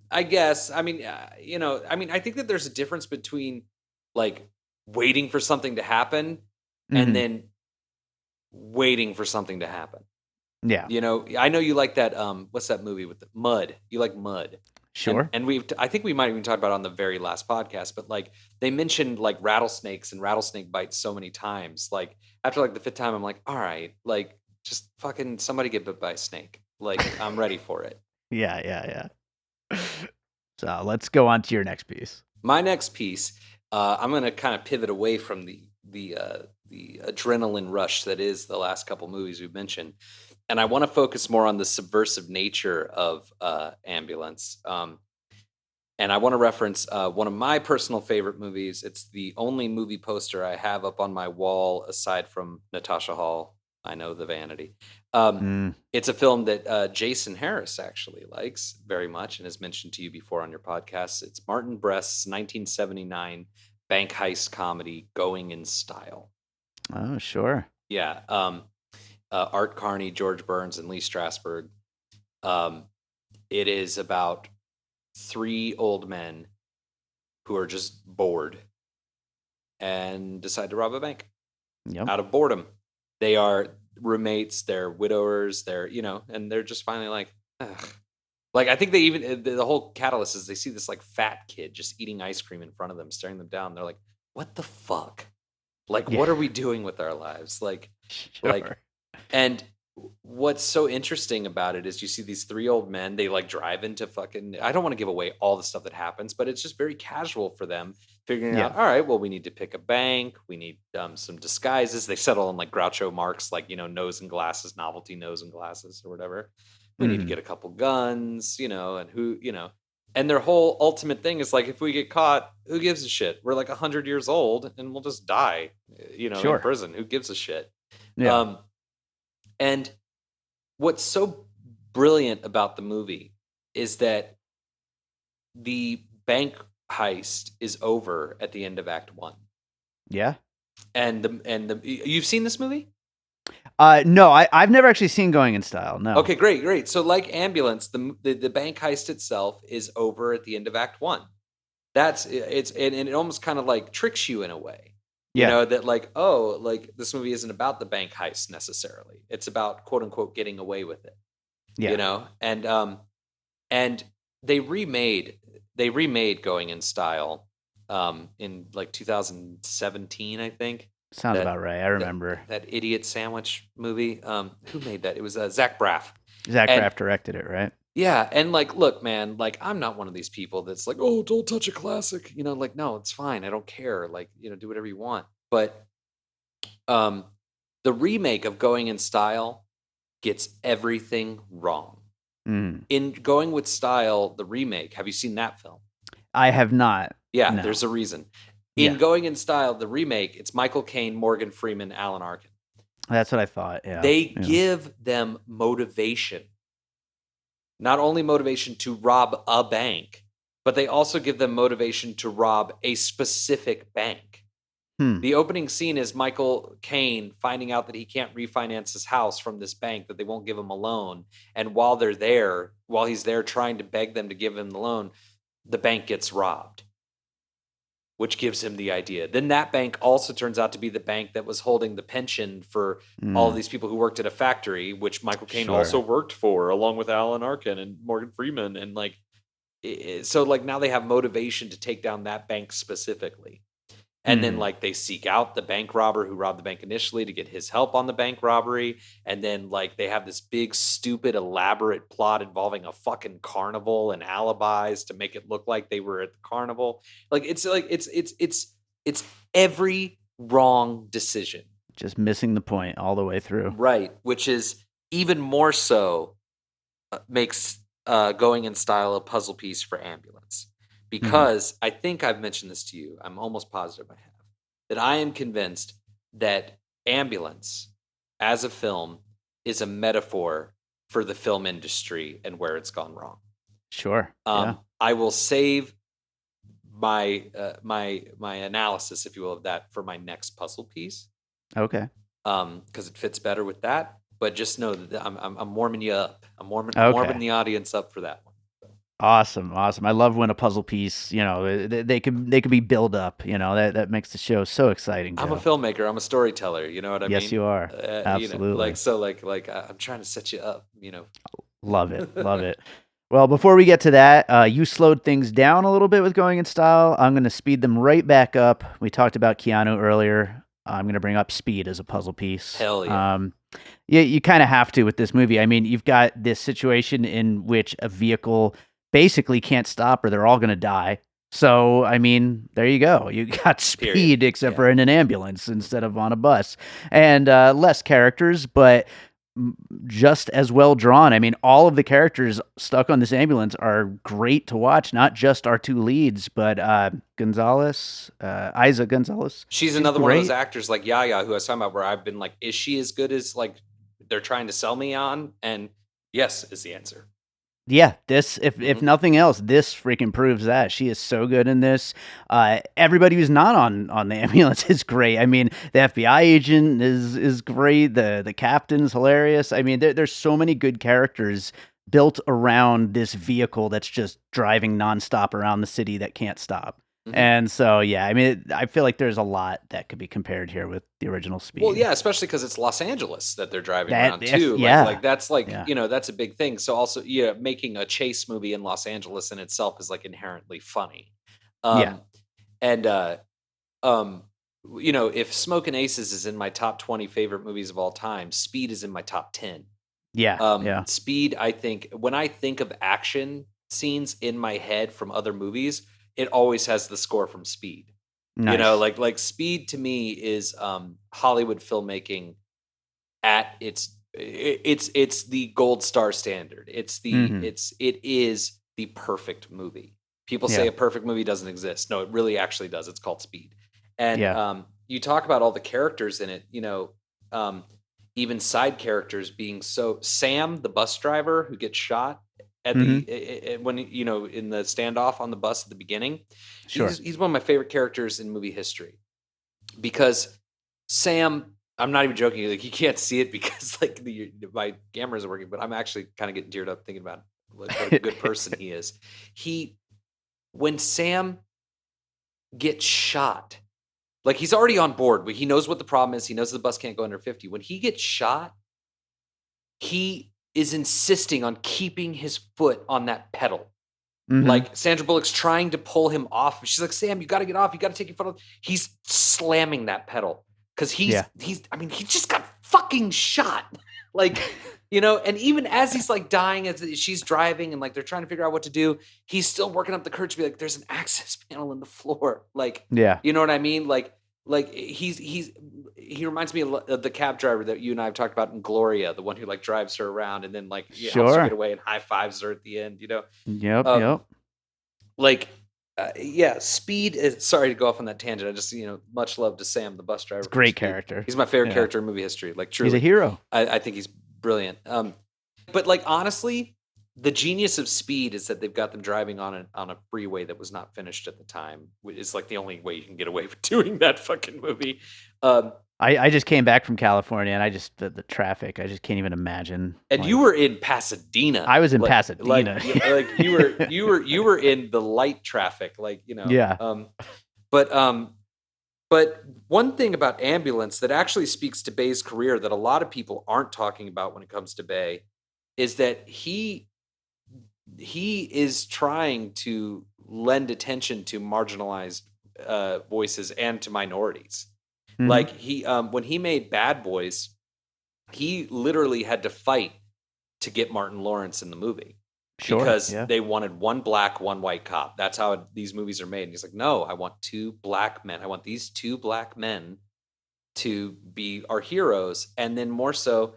I guess. I mean, I think that there's a difference between like waiting for something to happen and then waiting for something to happen. Yeah. I know you like that. What's that movie with the Mud? You like Mud. Sure. And I think we might even talk about it on the very last podcast, but like they mentioned like rattlesnakes and rattlesnake bites so many times. Like after like the 5th time, I'm like, all right, like just fucking somebody get bit by a snake. Like, I'm ready for it. Yeah. So let's go on to your next piece. My next piece, I'm going to kind of pivot away from the adrenaline rush that is the last couple movies we've mentioned, and I want to focus more on the subversive nature of AmbuLAnce. And I want to reference one of my personal favorite movies. It's the only movie poster I have up on my wall aside from Natasha Hall. I know, the vanity. It's a film that Jason Harris actually likes very much and has mentioned to you before on your podcast. It's Martin Brest's 1979 bank heist comedy, Going in Style. Oh, sure. Yeah. Art Carney, George Burns, and Lee Strasberg. It is about 3 old men who are just bored and decide to rob a bank out of boredom. They are roommates, they're widowers, they're, and they're just finally like, ugh. Like, I think they even, the whole catalyst is they see this like fat kid just eating ice cream in front of them, staring them down. They're like, what the fuck? Like, what are we doing with our lives? And what's so interesting about it is you see these 3 old men, they like drive into fucking, I don't want to give away all the stuff that happens, but it's just very casual for them figuring out, all right, well, we need to pick a bank. We need some disguises. They settle on like Groucho Marx, like, nose and glasses, novelty nose and glasses or whatever. We need to get a couple guns, and their whole ultimate thing is like, if we get caught, who gives a shit? We're like 100 years old and we'll just die, in prison. Who gives a shit? Yeah. And what's so brilliant about the movie is that the bank heist is over at the end of Act 1. Yeah. And you've seen this movie? No, I've never actually seen Going in Style. No. Okay, great. So like AmbuLAnce, the bank heist itself is over at the end of Act 1. And it almost kind of like tricks you in a way. That like, oh, like this movie isn't about the bank heist necessarily. It's about quote unquote getting away with it. Yeah. And they remade Going in Style in like 2017, I think. Sounds about right. I remember that Idiot Sandwich movie. Who made that? It was Zach Braff. Zach Braff directed it, right? Yeah, and like, look, man, like I'm not one of these people that's like, oh, don't touch a classic. Like, no, it's fine. I don't care. Like, do whatever you want. But the remake of Going in Style gets everything wrong. In Going with Style, the remake, have you seen that film? I have not. Yeah, no. There's a reason. In Going in Style, the remake, it's Michael Caine, Morgan Freeman, Alan Arkin. That's what I thought, yeah. They give them motivation. Not only motivation to rob a bank, but they also give them motivation to rob a specific bank. The opening scene is Michael Caine finding out that he can't refinance his house from this bank, that they won't give him a loan. And while he's there trying to beg them to give him the loan, the bank gets robbed, which gives him the idea. Then that bank also turns out to be the bank that was holding the pension for all of these people who worked at a factory, which Michael Caine also worked for, along with Alan Arkin and Morgan Freeman. And so now they have motivation to take down that bank specifically. And then they seek out the bank robber who robbed the bank initially to get his help on the bank robbery. And then they have this big, stupid, elaborate plot involving a fucking carnival and alibis to make it look like they were at the carnival. It's every wrong decision. Just missing the point all the way through. Right. Which is even more so makes Going in Style a puzzle piece for AmbuLAnce. Because I think I've mentioned this to you, I'm almost positive I have, that I am convinced that AmbuLAnce as a film is a metaphor for the film industry and where it's gone wrong. Sure. I will save my my analysis, if you will, of that for my next puzzle piece. Okay. Because it fits better with that. But just know that I'm warming you up. I'm warming the audience up for that one. Awesome. I love when a puzzle piece, they could be build up, that makes the show so exciting. Joe. I'm a filmmaker. I'm a storyteller. You know what I mean? Yes, you are. Absolutely. I'm trying to set you up, Love it. Well, before we get to that, you slowed things down a little bit with Going in Style. I'm going to speed them right back up. We talked about Keanu earlier. I'm going to bring up speed as a puzzle piece. Hell yeah. Yeah, you kind of have to with this movie. I mean, you've got this situation in which a vehicle basically can't stop or they're all going to die. So, I mean, there you go. You got speed, Period. except Yeah. for in an ambulance instead of on a bus. And less characters, but just as well drawn. I mean, all of the characters stuck on this ambulance are great to watch, not just our two leads, but Gonzalez, Eiza Gonzalez. She's another one of those actors like Yahya, who I was talking about, where I've been like, is she as good as like they're trying to sell me on? And yes is the answer. Yeah, this, if nothing else, this freaking proves that. She is so good in this. Everybody who's not on the ambulance is great. I mean, the FBI agent is great. The captain's hilarious. I mean, there's so many good characters built around this vehicle that's just driving nonstop around the city that can't stop. And so, yeah, I mean, I feel like there's a lot that could be compared here with the original Speed. Well, yeah, especially because it's Los Angeles that they're driving around too. Yeah. Like that's like, that's a big thing. So also, making a chase movie in Los Angeles in itself is like inherently funny. And, if Smokin' Aces is in my top 20 favorite movies of all time, Speed is in my top 10. Yeah. Speed, I think, when I think of action scenes in my head from other movies, it always has the score from Speed. Nice. Like Speed to me is Hollywood filmmaking at it's the gold star standard. It's it is the perfect movie. People say a perfect movie doesn't exist. No, it really actually does. It's called Speed. And you talk about all the characters in it, even side characters being so Sam, the bus driver who gets shot at when in the standoff on the bus at the beginning. Sure. He's one of my favorite characters in movie history because Sam, I'm not even joking, like you can't see it because like my camera isn't working, but I'm actually kind of getting teared up thinking about what a good person he is. When Sam gets shot, like he's already on board. He knows what the problem is. He knows the bus can't go under 50. When he gets shot, he is insisting on keeping his foot on that pedal. Like Sandra Bullock's trying to pull him off. She's like, Sam, you got to get off. You got to take your foot off. He's slamming that pedal because he just got fucking shot. Like, and even as he's like dying, as she's driving and like they're trying to figure out what to do, he's still working up the courage to be like, there's an access panel in the floor. Like, you know what I mean? Like he reminds me of the cab driver that you and I have talked about in Gloria, the one who like drives her around and then like helps her get away and high fives her at the end, Yep. Like, Speed is, sorry to go off on that tangent. I just, much love to Sam, the bus driver. It's a great character. He's my favorite character in movie history. Like, truly. He's a hero. I think he's brilliant. But like, honestly, the genius of Speed is that they've got them driving on a freeway that was not finished at the time. It's like the only way you can get away with doing that fucking movie. I just came back from California and the traffic, I just can't even imagine. And you were in Pasadena. I was in Pasadena. Like you were in the light traffic, like, Yeah. But one thing about AmbuLAnce that actually speaks to Bay's career that a lot of people aren't talking about when it comes to Bay is that he is trying to lend attention to marginalized voices and to minorities. Like when he made Bad Boys, he literally had to fight to get Martin Lawrence in the movie because they wanted one black, one white cop. That's how these movies are made. And he's like, no, I want two black men. I want these two black men to be our heroes. And then more so,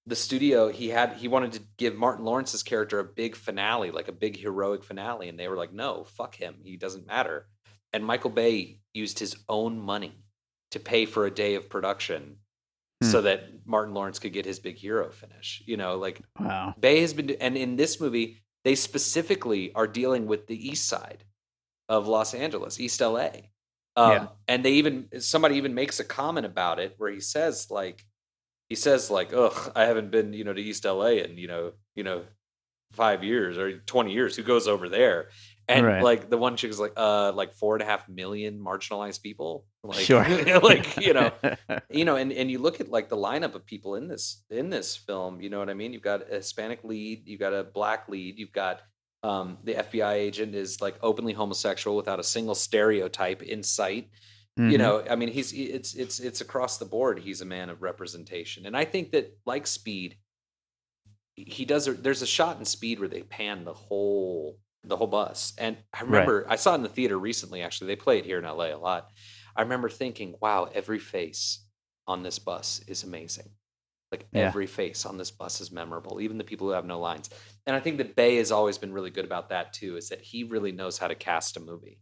the studio, he wanted to give Martin Lawrence's character a big finale, like a big heroic finale. And they were like, no, fuck him. He doesn't matter. And Michael Bay used his own money to pay for a day of production so that Martin Lawrence could get his big hero finish. Wow. Bay has been, and in this movie, they specifically are dealing with the east side of Los Angeles, East LA. And somebody even makes a comment about it where he says, ugh, I haven't been, to East LA in, 5 years or 20 years. Who goes over there? And like the one chick is like 4.5 million marginalized people. Like, sure. And you look at like the lineup of people in this film, you know what I mean? You've got a Hispanic lead, you've got a black lead, you've got the FBI agent is like openly homosexual without a single stereotype in sight. Mm-hmm. I mean, it's across the board. He's a man of representation, and I think that like Speed, he does. There's a shot in Speed where they pan the whole bus, and I Right. remember I saw it in the theater recently. Actually, they play it here in LA a lot. I remember thinking, "Wow, every face on this bus is amazing. Like Yeah. every face on this bus is memorable, even the people who have no lines." And I think that Bay has always been really good about that too. Is that he really knows how to cast a movie.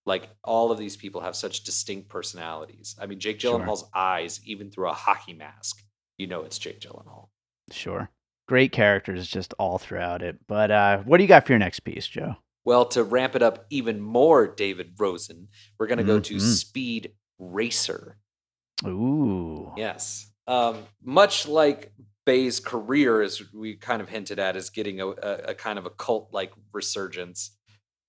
Like all of these people have such distinct personalities. I mean, Jake Sure. Gyllenhaal's eyes, even through a hockey mask, it's Jake Gyllenhaal. Sure. Great characters just all throughout it. But what do you got for your next piece, Joe? Well, to ramp it up even more, David Rosen, we're going to go to Mm-hmm. Speed Racer. Ooh. Yes. Much like Bay's career, as we kind of hinted at, is getting a kind of a cult-like resurgence.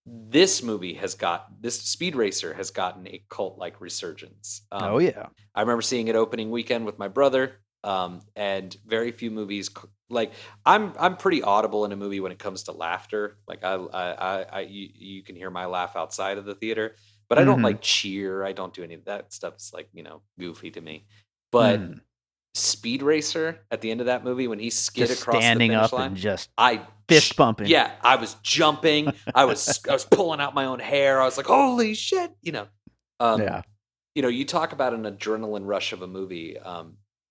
This Speed Racer has gotten a cult-like resurgence. Oh yeah. I remember seeing it opening weekend with my brother, and very few movies like I'm pretty audible in a movie when it comes to laughter. Like you can hear my laugh outside of the theater, but I don't Mm-hmm. like cheer. I don't do any of that stuff. It's like goofy to me. But Mm. Speed Racer at the end of that movie when he skid Just across the standing finish up line, and just I fist bumping. yeah, I was jumping. I was pulling out my own hair. I was like, holy shit, Um, Yeah. you talk about an adrenaline rush of a movie.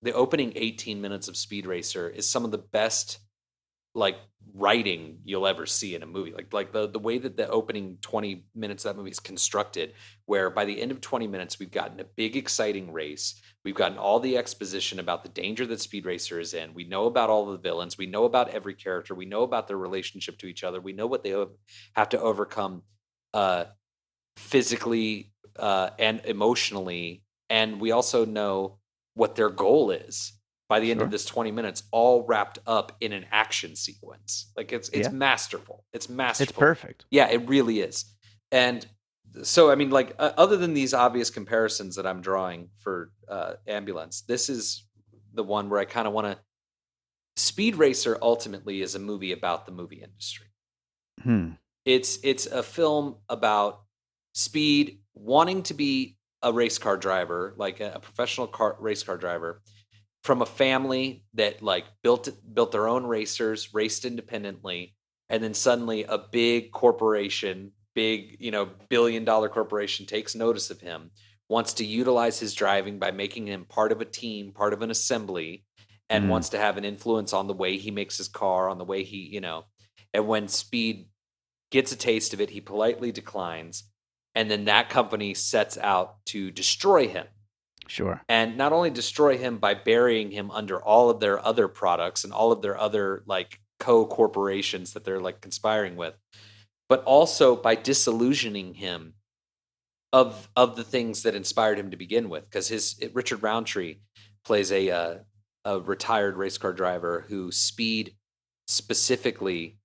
The opening 18 minutes of Speed Racer is some of the best like writing you'll ever see in a movie. Like the way that the opening 20 minutes of that movie is constructed, where by the end of 20 minutes we've gotten a big exciting race. We've gotten all the exposition about the danger that Speed Racer is in. We know about all the villains. We know about every character. We know about their relationship to each other. We know what they have to overcome uh, physically and emotionally. And we also know what their goal is by the end of Sure. this 20 minutes, all wrapped up in an action sequence. Like it's Yeah. masterful. It's It's masterful. perfect. Yeah, it really is. And so, I mean, like other than these obvious comparisons that I'm drawing for AmbuLAnce, this is the one where I kind of want to. Speed Racer ultimately is a movie about the movie industry. Hmm. It's a film about Speed wanting to be a race car driver, like a professional race car driver, from a family that like built their own racers, raced independently, and then suddenly a big corporation, big billion-dollar corporation takes notice of him, wants to utilize his driving by making him part of a team, part of an assembly, and Mm. wants to have an influence on the way he makes his car, on the way and when Speed gets a taste of it, he politely declines, and then that company sets out to destroy him. Sure. And not only destroy him by burying him under all of their other products and all of their other like co-corporations that they're like conspiring with, but also by disillusioning him of the things that inspired him to begin with. Because Richard Roundtree plays a retired race car driver who Speed specifically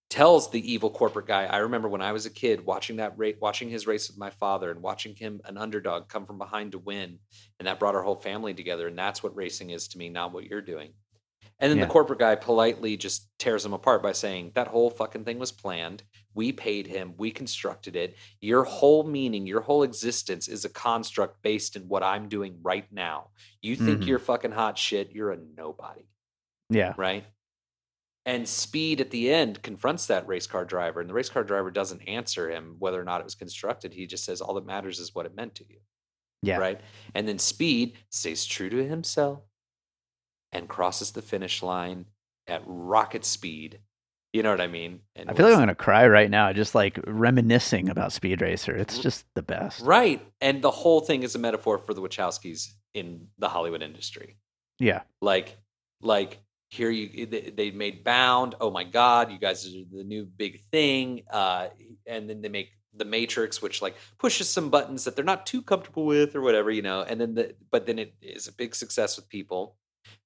tells the evil corporate guy. I remember when I was a kid watching watching his race with my father and watching him, an underdog, come from behind to win, and that brought our whole family together. And that's what racing is to me, not what you're doing. And then the Yeah. corporate guy politely just tears him apart by saying that whole fucking thing was planned. We paid him. We constructed it. Your whole meaning, your whole existence is a construct based in what I'm doing right now. You think Mm-hmm. you're fucking hot shit. You're a nobody, Yeah. right? And Speed at the end confronts that race car driver, and the race car driver doesn't answer him whether or not it was constructed. He just says, all that matters is what it meant to you. Yeah. Right. And then Speed stays true to himself and crosses the finish line at rocket speed. You know what I mean? And I feel like I'm gonna cry right now, just like reminiscing about Speed Racer. It's just the best. Right. And the whole thing is a metaphor for the Wachowskis in the Hollywood industry. Yeah. Like here they made Bound. Oh my God, you guys are the new big thing. And then they make The Matrix, which like pushes some buttons that they're not too comfortable with or whatever, And then but then it is a big success with people.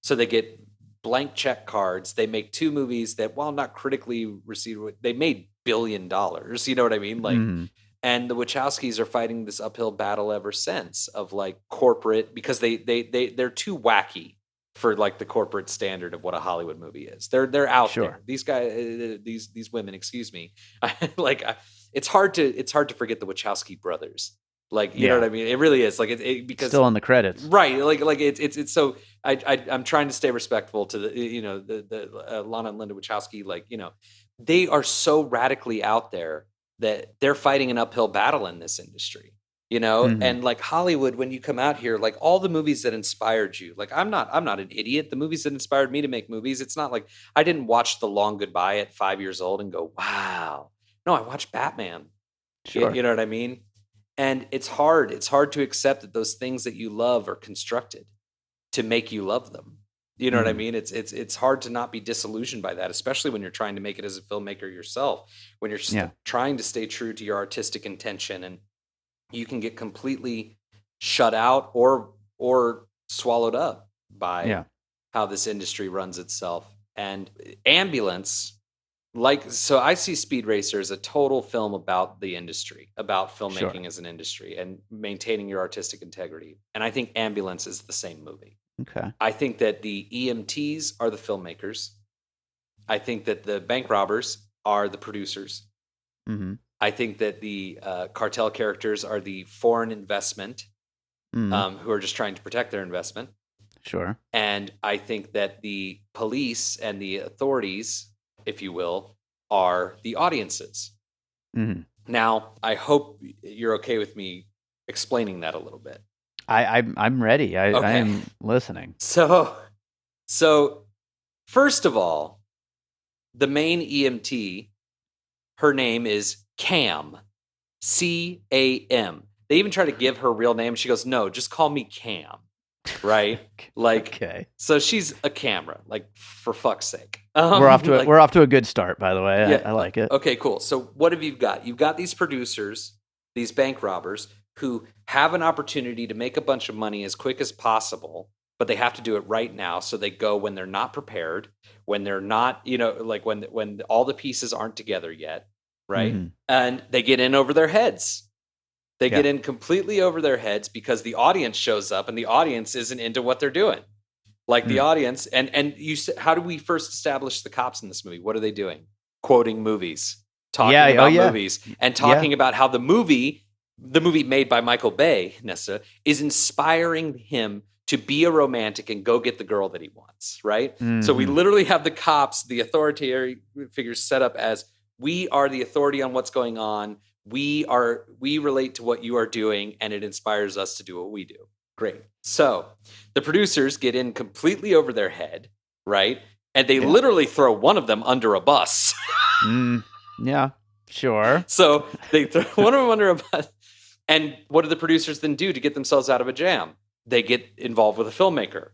So they get blank check cards. They make two movies that, while not critically received, they made $1 billion. You know what I mean? Like, Mhm. and the Wachowskis are fighting this uphill battle ever since of like corporate, because they're too wacky for like the corporate standard of what a Hollywood movie is. They're out Sure. there. These guys, these women, excuse me. It's hard to forget the Wachowski brothers. Like, you know Yeah. what I mean? It really is like because Still in the credits. right, like it's so I'm trying to stay respectful to the the Lana and Linda Wachowski, like, they are so radically out there that they're fighting an uphill battle in this industry. Mhm. And like Hollywood, when you come out here, like all the movies that inspired you, like I'm not an idiot. The movies that inspired me to make movies, it's not like I didn't watch The Long Goodbye at 5 years old and go, wow. No, I watched Batman. Sure. You know what I mean? And it's hard. It's hard to accept that those things that you love are constructed to make you love them. You know what I Mhm. mean? It's hard to not be disillusioned by that, especially when you're trying to make it as a filmmaker yourself, when you're Yeah. trying to stay true to your artistic intention, and you can get completely shut out or swallowed up by Yeah. how this industry runs itself. And AmbuLAnce, like, so I see Speed Racer as a total film about the industry, about Sure. filmmaking as an industry and maintaining your artistic integrity. And I think AmbuLAnce is the same movie. Okay. I think that the EMTs are the filmmakers. I think that the bank robbers are the producers. Mhm. I think that the cartel characters are the foreign investment Mhm. who are just trying to protect their investment. Sure. And I think that the police and the authorities, if you will, are the audiences. Mhm. Now, I hope you're okay with me explaining that a little bit. I'm ready. I Okay. am listening. So first of all, the main EMT, her name is Cam, Cam. They even try to give her real name. She goes, "No, just call me Cam." Right? Like, Okay. so she's a camera, like, for fuck's sake. We're off to like, we're off to a good start, by the way. yeah, I like it. Okay, cool. So what have you got? You've got these producers, these bank robbers who have an opportunity to make a bunch of money as quick as possible, but they have to do it right now. So they go when they're not prepared, when they're not, like when all the pieces aren't together yet, right? Mhm. And they get in over their heads. They Yeah. get in completely over their heads because the audience shows up and the audience isn't into what they're doing. Like the audience, and how do we first establish the cops in this movie? What are they doing? Quoting movies, talking about movies, and talking about how the movie made by Michael Bay, Nessa, is inspiring him to be a romantic and go get the girl that he wants, right? So we literally have the cops, the authoritarian figures set up as, we are the authority on what's going on. We relate to what you are doing, and it inspires us to do what we do. Great. So the producers get in completely over their head, right? And they literally throw one of them under a bus. Yeah, sure. So they throw one of them under a bus. And what do the producers then do to get themselves out of a jam? They get involved with a filmmaker,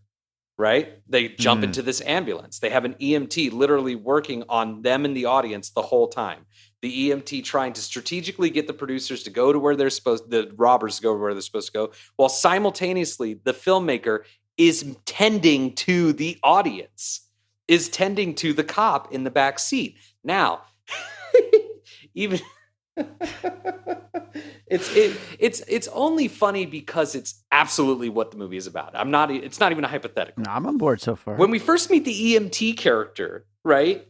right? They jump into this ambulance. They have an EMT literally working on them in the audience the whole time. The EMT trying to strategically get the producers to go to where the robbers to go where they're supposed to go, while simultaneously the filmmaker is tending to the audience, is tending to the cop in the back seat. Now, even it's only funny because it's absolutely what the movie is about. It's not even a hypothetical. No, I'm on board so far. When we first meet the EMT character, right?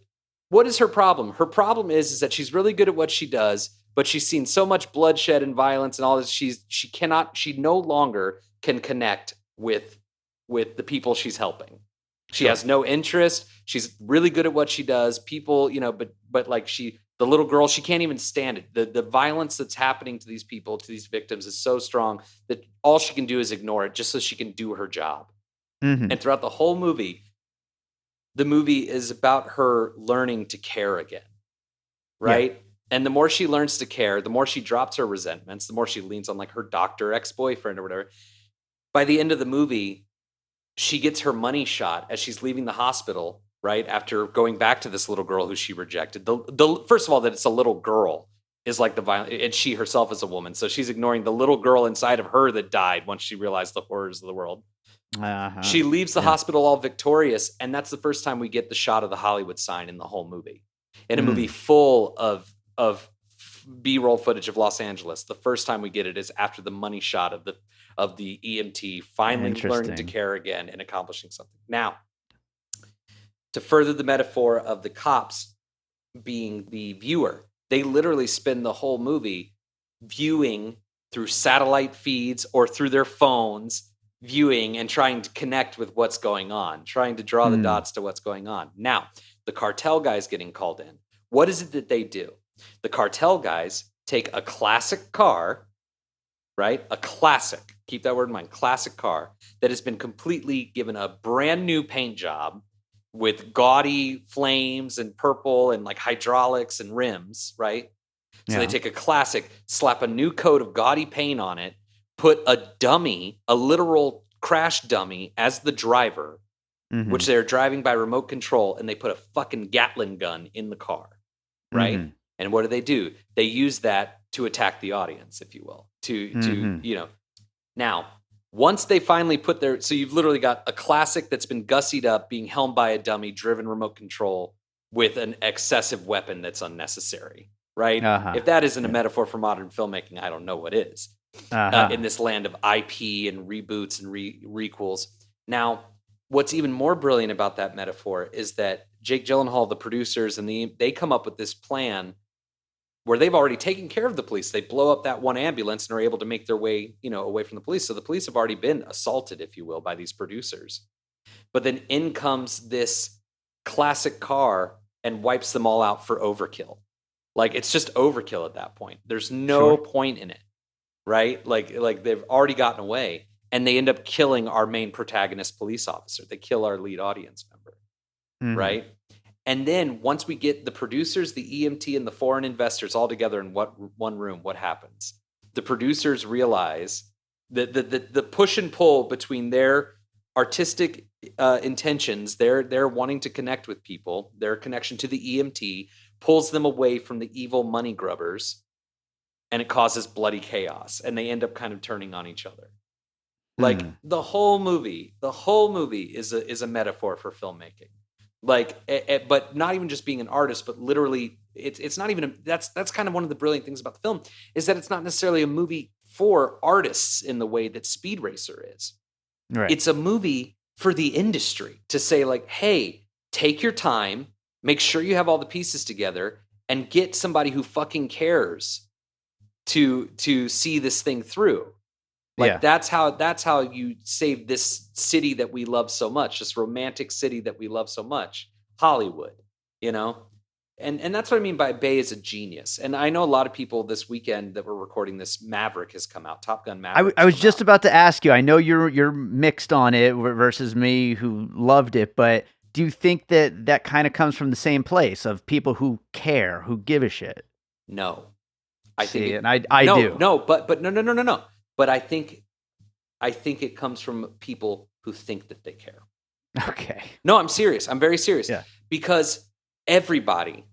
What is her problem? Her problem is that she's really good at what she does, but she's seen so much bloodshed and violence and all this. She no longer can connect with the people she's helping. She has no interest. She's really good at what she does. People, but like the little girl, she can't even stand it. The violence that's happening to these people, to these victims, is so strong that all she can do is ignore it just so she can do her job. And throughout the whole movie, the movie is about her learning to care again, right? Yeah. And the more she learns to care, the more she drops her resentments, the more she leans on like her doctor, ex-boyfriend or whatever. By the end of the movie, she gets her money shot as she's leaving the hospital, right? After going back to this little girl who she rejected. The first of all, that it's a little girl is like the violence, and she herself is a woman. So she's ignoring the little girl inside of her that died once she realized the horrors of the world. She leaves the hospital all victorious, and that's the first time we get the shot of the Hollywood sign in the whole movie. In a movie full of B-roll footage of Los Angeles, the first time we get it is after the money shot of the EMT finally learning to care again and accomplishing something. Now, to further the metaphor of the cops being the viewer, they literally spend the whole movie viewing through satellite feeds or through their phones, viewing and trying to connect with what's going on, trying to draw the dots to what's going on. Now, the cartel guys getting called in. What is it that they do? The cartel guys take a classic car, right? A classic, keep that word in mind, classic car that has been completely given a brand new paint job with gaudy flames and purple and like hydraulics and rims, right? So they take a classic, slap a new coat of gaudy paint on it, put a dummy, a literal crash dummy as the driver, which they're driving by remote control, and they put a fucking Gatling gun in the car, right? And what do? They use that to attack the audience, if you will, to Now, once they finally put so you've literally got a classic that's been gussied up, being helmed by a dummy, driven remote control with an excessive weapon that's unnecessary, right? If that isn't a metaphor for modern filmmaking, I don't know what is. In this land of IP and reboots and requels. Now, what's even more brilliant about that metaphor is that Jake Gyllenhaal, the producers, and they come up with this plan where they've already taken care of the police. They blow up that one ambulance and are able to make their way, away from the police. So the police have already been assaulted, if you will, by these producers. But then in comes this classic car and wipes them all out for overkill. Like, it's just overkill at that point. There's no point in it, right? Like they've already gotten away, and they end up killing our main protagonist police officer. They kill our lead audience member, right? And then once we get the producers, the EMT, and the foreign investors all together in one room, what happens? The producers realize that the push and pull between their artistic intentions, their wanting to connect with people, their connection to the EMT, pulls them away from the evil money grubbers, and it causes bloody chaos, and they end up kind of turning on each other. Like the whole movie is a metaphor for filmmaking. Like, but not even just being an artist, but literally, it's not even. That's kind of one of the brilliant things about the film, is that it's not necessarily a movie for artists in the way that Speed Racer is. Right. It's a movie for the industry to say, like, hey, take your time, make sure you have all the pieces together, and get somebody who fucking cares to see this thing through. Like, that's how you save this city that we love so much, this romantic city that we love so much, Hollywood, And that's what I mean by Bay is a genius. And I know a lot of people this weekend that we're recording this, Maverick has come out, Top Gun Maverick. I was just about to ask you, I know you're mixed on it versus me who loved it, but do you think that kind of comes from the same place of people who care, who give a shit? No. I do. No, but no. But I think it comes from people who think that they care. Okay. No, I'm serious. I'm very serious. Yeah. Because everybody,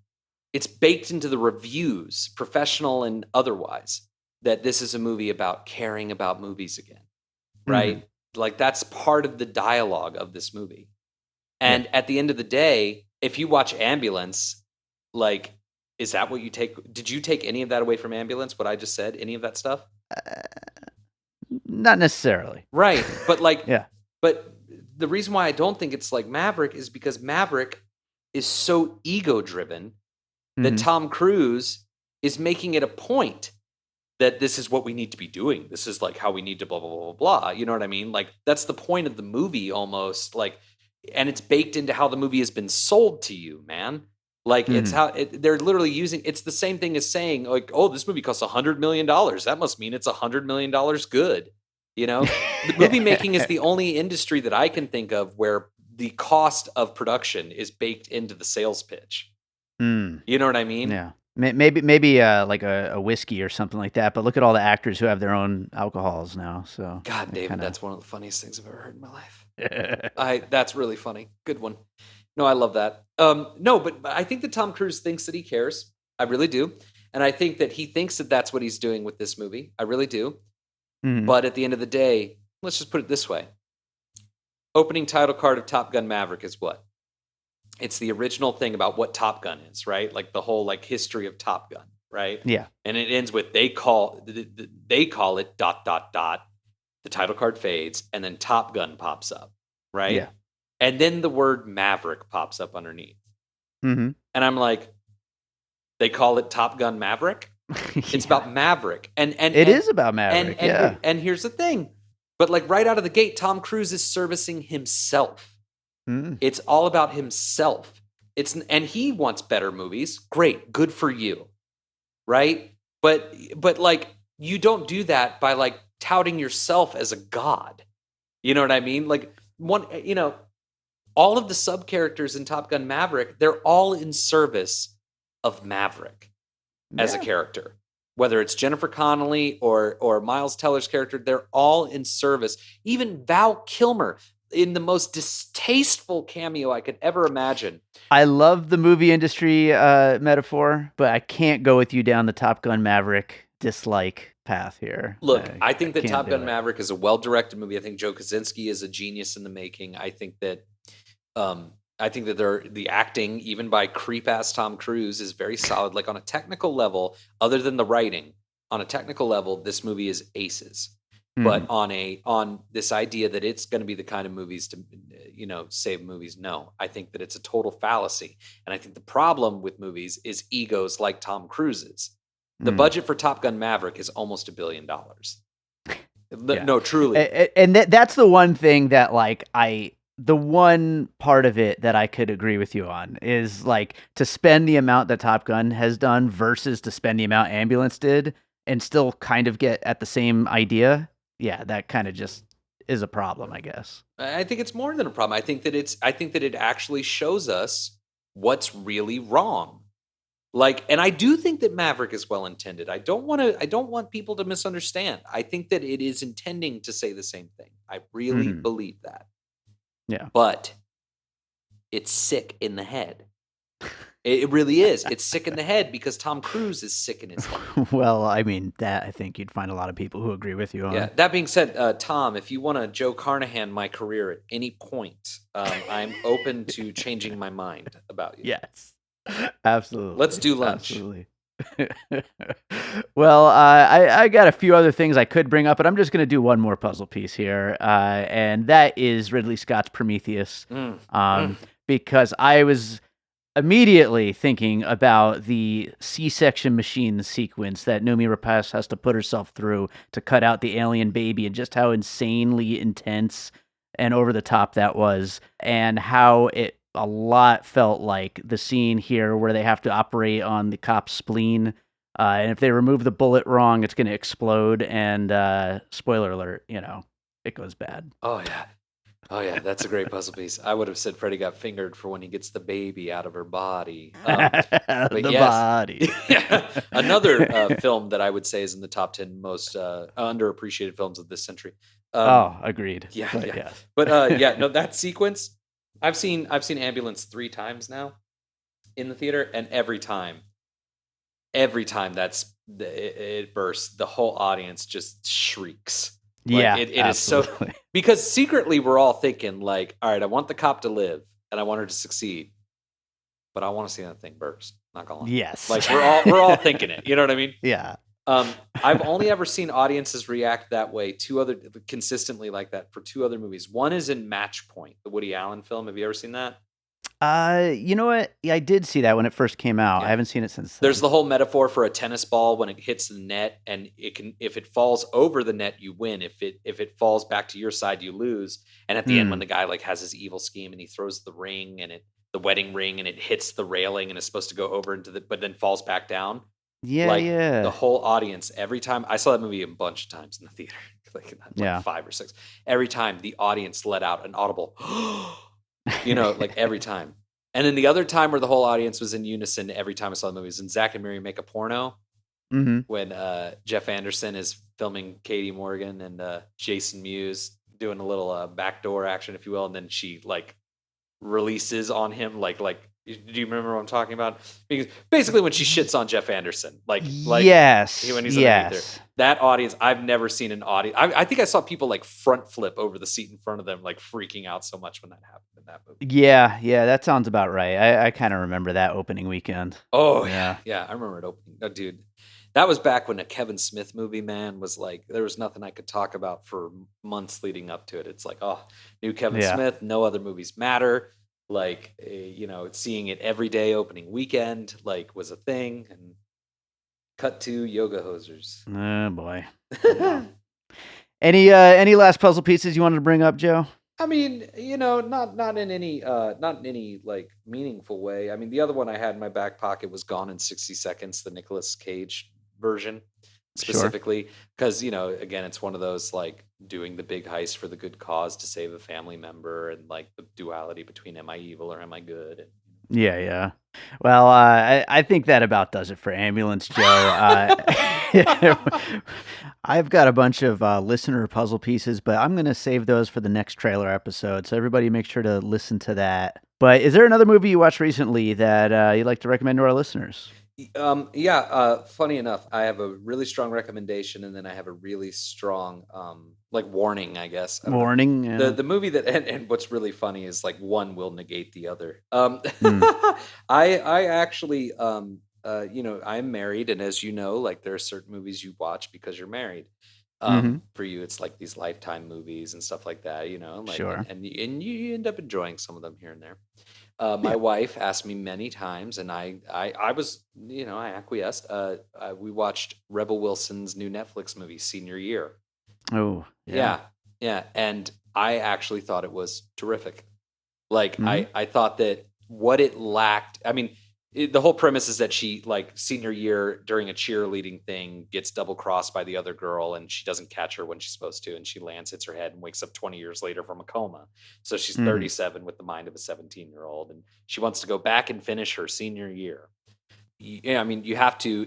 it's baked into the reviews, professional and otherwise, that this is a movie about caring about movies again, right? Like, that's part of the dialogue of this movie. And at the end of the day, if you watch AmbuLAnce, like, is that what you take? Did you take any of that away from AmbuLAnce, what I just said? Any of that stuff? Not necessarily. Right. But but the reason why I don't think it's like Maverick is because Maverick is so ego-driven that Tom Cruise is making it a point that this is what we need to be doing. This is like how we need to blah, blah, blah, blah, blah. You know what I mean? Like, that's the point of the movie almost. Like, and it's baked into how the movie has been sold to you, man. Like, it's how they're literally using, it's the same thing as saying, like, oh, this movie costs $100 million. That must mean it's $100 million good. The movie making is the only industry that I can think of where the cost of production is baked into the sales pitch. You know what I mean? Yeah. Maybe like a whiskey or something like that. But look at all the actors who have their own alcohols now. So God, David, that's one of the funniest things I've ever heard in my life. That's really funny. Good one. No, I love that. No, but I think that Tom Cruise thinks that he cares. I really do. And I think that he thinks that that's what he's doing with this movie. I really do. But at the end of the day, let's just put it this way. Opening title card of Top Gun Maverick is what? It's the original thing about what Top Gun is, right? Like the whole history of Top Gun, right? Yeah. And it ends with they call it ... The title card fades, and then Top Gun pops up, right? Yeah. And then the word Maverick pops up underneath. And I'm like, they call it Top Gun Maverick? It's about Maverick, and It is about Maverick, yeah. And here's the thing, but like right out of the gate, Tom Cruise is servicing himself. Mm. It's all about himself. And he wants better movies. Great, good for you, right? But like you don't do that by like touting yourself as a god. You know what I mean? Like all of the sub characters in Top Gun Maverick, they're all in service of Maverick as a character. Whether it's Jennifer Connelly or Miles Teller's character, they're all in service. Even Val Kilmer in the most distasteful cameo I could ever imagine. I love the movie industry metaphor, but I can't go with you down the Top Gun Maverick dislike path here. Look, I think that Top Gun Maverick is a well-directed movie. I think Joe Kosinski is a genius in the making. I think that the acting, even by creep-ass Tom Cruise, is very solid. Like on a technical level, other than the writing, on a technical level, this movie is aces. But on this idea that it's going to be the kind of movies to, save movies, no. I think that it's a total fallacy. And I think the problem with movies is egos like Tom Cruise's. The budget for Top Gun Maverick is almost $1 billion. No, truly. And that's the one thing that like the one part of it that I could agree with you on is like to spend the amount that Top Gun has done versus to spend the amount AmbuLAnce did and still kind of get at the same idea. Yeah, that kind of just is a problem, I guess. I think it's more than a problem. I think that it actually shows us what's really wrong. Like, and I do think that Maverick is well intended. I don't want people to misunderstand. I think that it is intending to say the same thing. I really believe that. Yeah. But it's sick in the head. It really is. It's sick in the head because Tom Cruise is sick in his head. Well, I mean, that I think you'd find a lot of people who agree with you on. Yeah. That being said, Tom, if you want to Joe Carnahan my career at any point, I'm open to changing my mind about you. Yes, absolutely. Let's do lunch. Absolutely. Well, I got a few other things I could bring up, but I'm just going to do one more puzzle piece here, and that is Ridley Scott's Prometheus, because I was immediately thinking about the C-section machine sequence that Noomi Rapace has to put herself through to cut out the alien baby, and just how insanely intense and over the top that was, and how it a lot felt like the scene here where they have to operate on the cop's spleen, and if they remove the bullet wrong, it's going to explode, and spoiler alert, it goes bad. Oh yeah, that's a great puzzle piece. I would have said Freddy got fingered for when he gets the baby out of her body. Body. Yeah. Another film that I would say is in the top 10 most underappreciated films of this century. Agreed. Yeah, but, yeah. But no, that sequence, I've seen AmbuLAnce 3 times now in the theater, and every time it bursts, the whole audience just shrieks. Like, it is so, because secretly we're all thinking like, all right, I want the cop to live and I want her to succeed, but I want to see that thing burst. Not gonna lie. Yes. Like we're all thinking it. You know what I mean? Yeah. I've only ever seen audiences react that way consistently like that for 2 other movies. One is in Match Point, the Woody Allen film. Have you ever seen that? You know what? Yeah, I did see that when it first came out. Yeah. I haven't seen it since then. There's the whole metaphor for a tennis ball when it hits the net, and if it falls over the net, you win. If it falls back to your side, you lose. And at the end, when the guy like has his evil scheme and he throws the ring and the wedding ring and it hits the railing and it's supposed to go over but then falls back down. Yeah, yeah. The whole audience, every time I saw that movie a bunch of times in the theater, like 5 or 6. Every time the audience let out an audible like every time. And then the other time where the whole audience was in unison every time I saw the movie was in Zack and Miri Make a Porno, when Jeff Anderson is filming Katie Morgan and Jason Mewes doing a little backdoor action, if you will, and then she like releases on him like. Do you remember what I'm talking about? Because basically when she shits on Jeff Anderson, like yes, when he's underneath her. That audience, I've never seen an audience. I think I saw people like front flip over the seat in front of them, like freaking out so much when that happened in that movie. Yeah, that sounds about right. I kind of remember that opening weekend. Oh yeah, I remember it opening. Oh, dude, that was back when a Kevin Smith movie, man, was like there was nothing I could talk about for months leading up to it. It's like, new Kevin Smith, no other movies matter. Like, seeing it every day opening weekend, like, was a thing. And Cut to yoga hosers. Oh boy. Yeah. Any last puzzle pieces you wanted to bring up, Joe? I mean, not in any like meaningful way. I mean, the other one I had in my back pocket was Gone in 60 Seconds, the Nicolas Cage version, Sure. specifically because again, it's one of those like doing the big heist for the good cause to save a family member, and like the duality between am I evil or am I good? And, Yeah. Well, I think that about does it for Ambulance, Joe. I've got a bunch of listener puzzle pieces, but I'm going to save those for the next trailer episode. So everybody make sure to listen to that. But is there another movie you watched recently that you'd like to recommend to our listeners? Funny enough, I have a really strong recommendation, and then I have a really strong like warning, I guess. I don't know. Warning. Yeah. The movie that and what's really funny is like one will negate the other. Hmm. I actually I'm married, and as you know, like there are certain movies you watch because you're married. Mhm. For you, it's like these Lifetime movies and stuff like that, like Sure. and you end up enjoying some of them here and there. Yeah. My wife asked me many times, and I was, I acquiesced. We watched Rebel Wilson's new Netflix movie, Senior Year. Oh, yeah. Yeah, and I actually thought it was terrific. Like Mhm. I thought that what it lacked. I mean, the whole premise is that she like senior year during a cheerleading thing gets double crossed by the other girl, and she doesn't catch her when she's supposed to, and she lands, hits her head, and wakes up 20 years later from a coma. So she's Mhm. 37 with the mind of a 17-year-old, and she wants to go back and finish her senior year. Yeah, I mean, you have to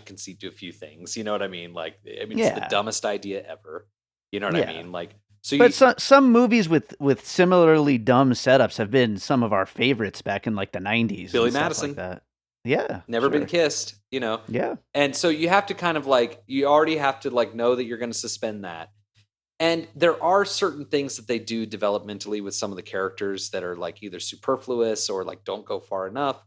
concede to a few things. You know what I mean? Like, I mean, it's the Yeah. dumbest idea ever. You know what I Yeah. mean? Like, so But some movies with similarly dumb setups have been some of our favorites back in like the 90s Billy and stuff Madison. like that. Yeah. Never been Sure. kissed, Yeah. And so you have to kind of like, you already have to like know that you're going to suspend that. And there are certain things that they do developmentally with some of the characters that are like either superfluous or like don't go far enough.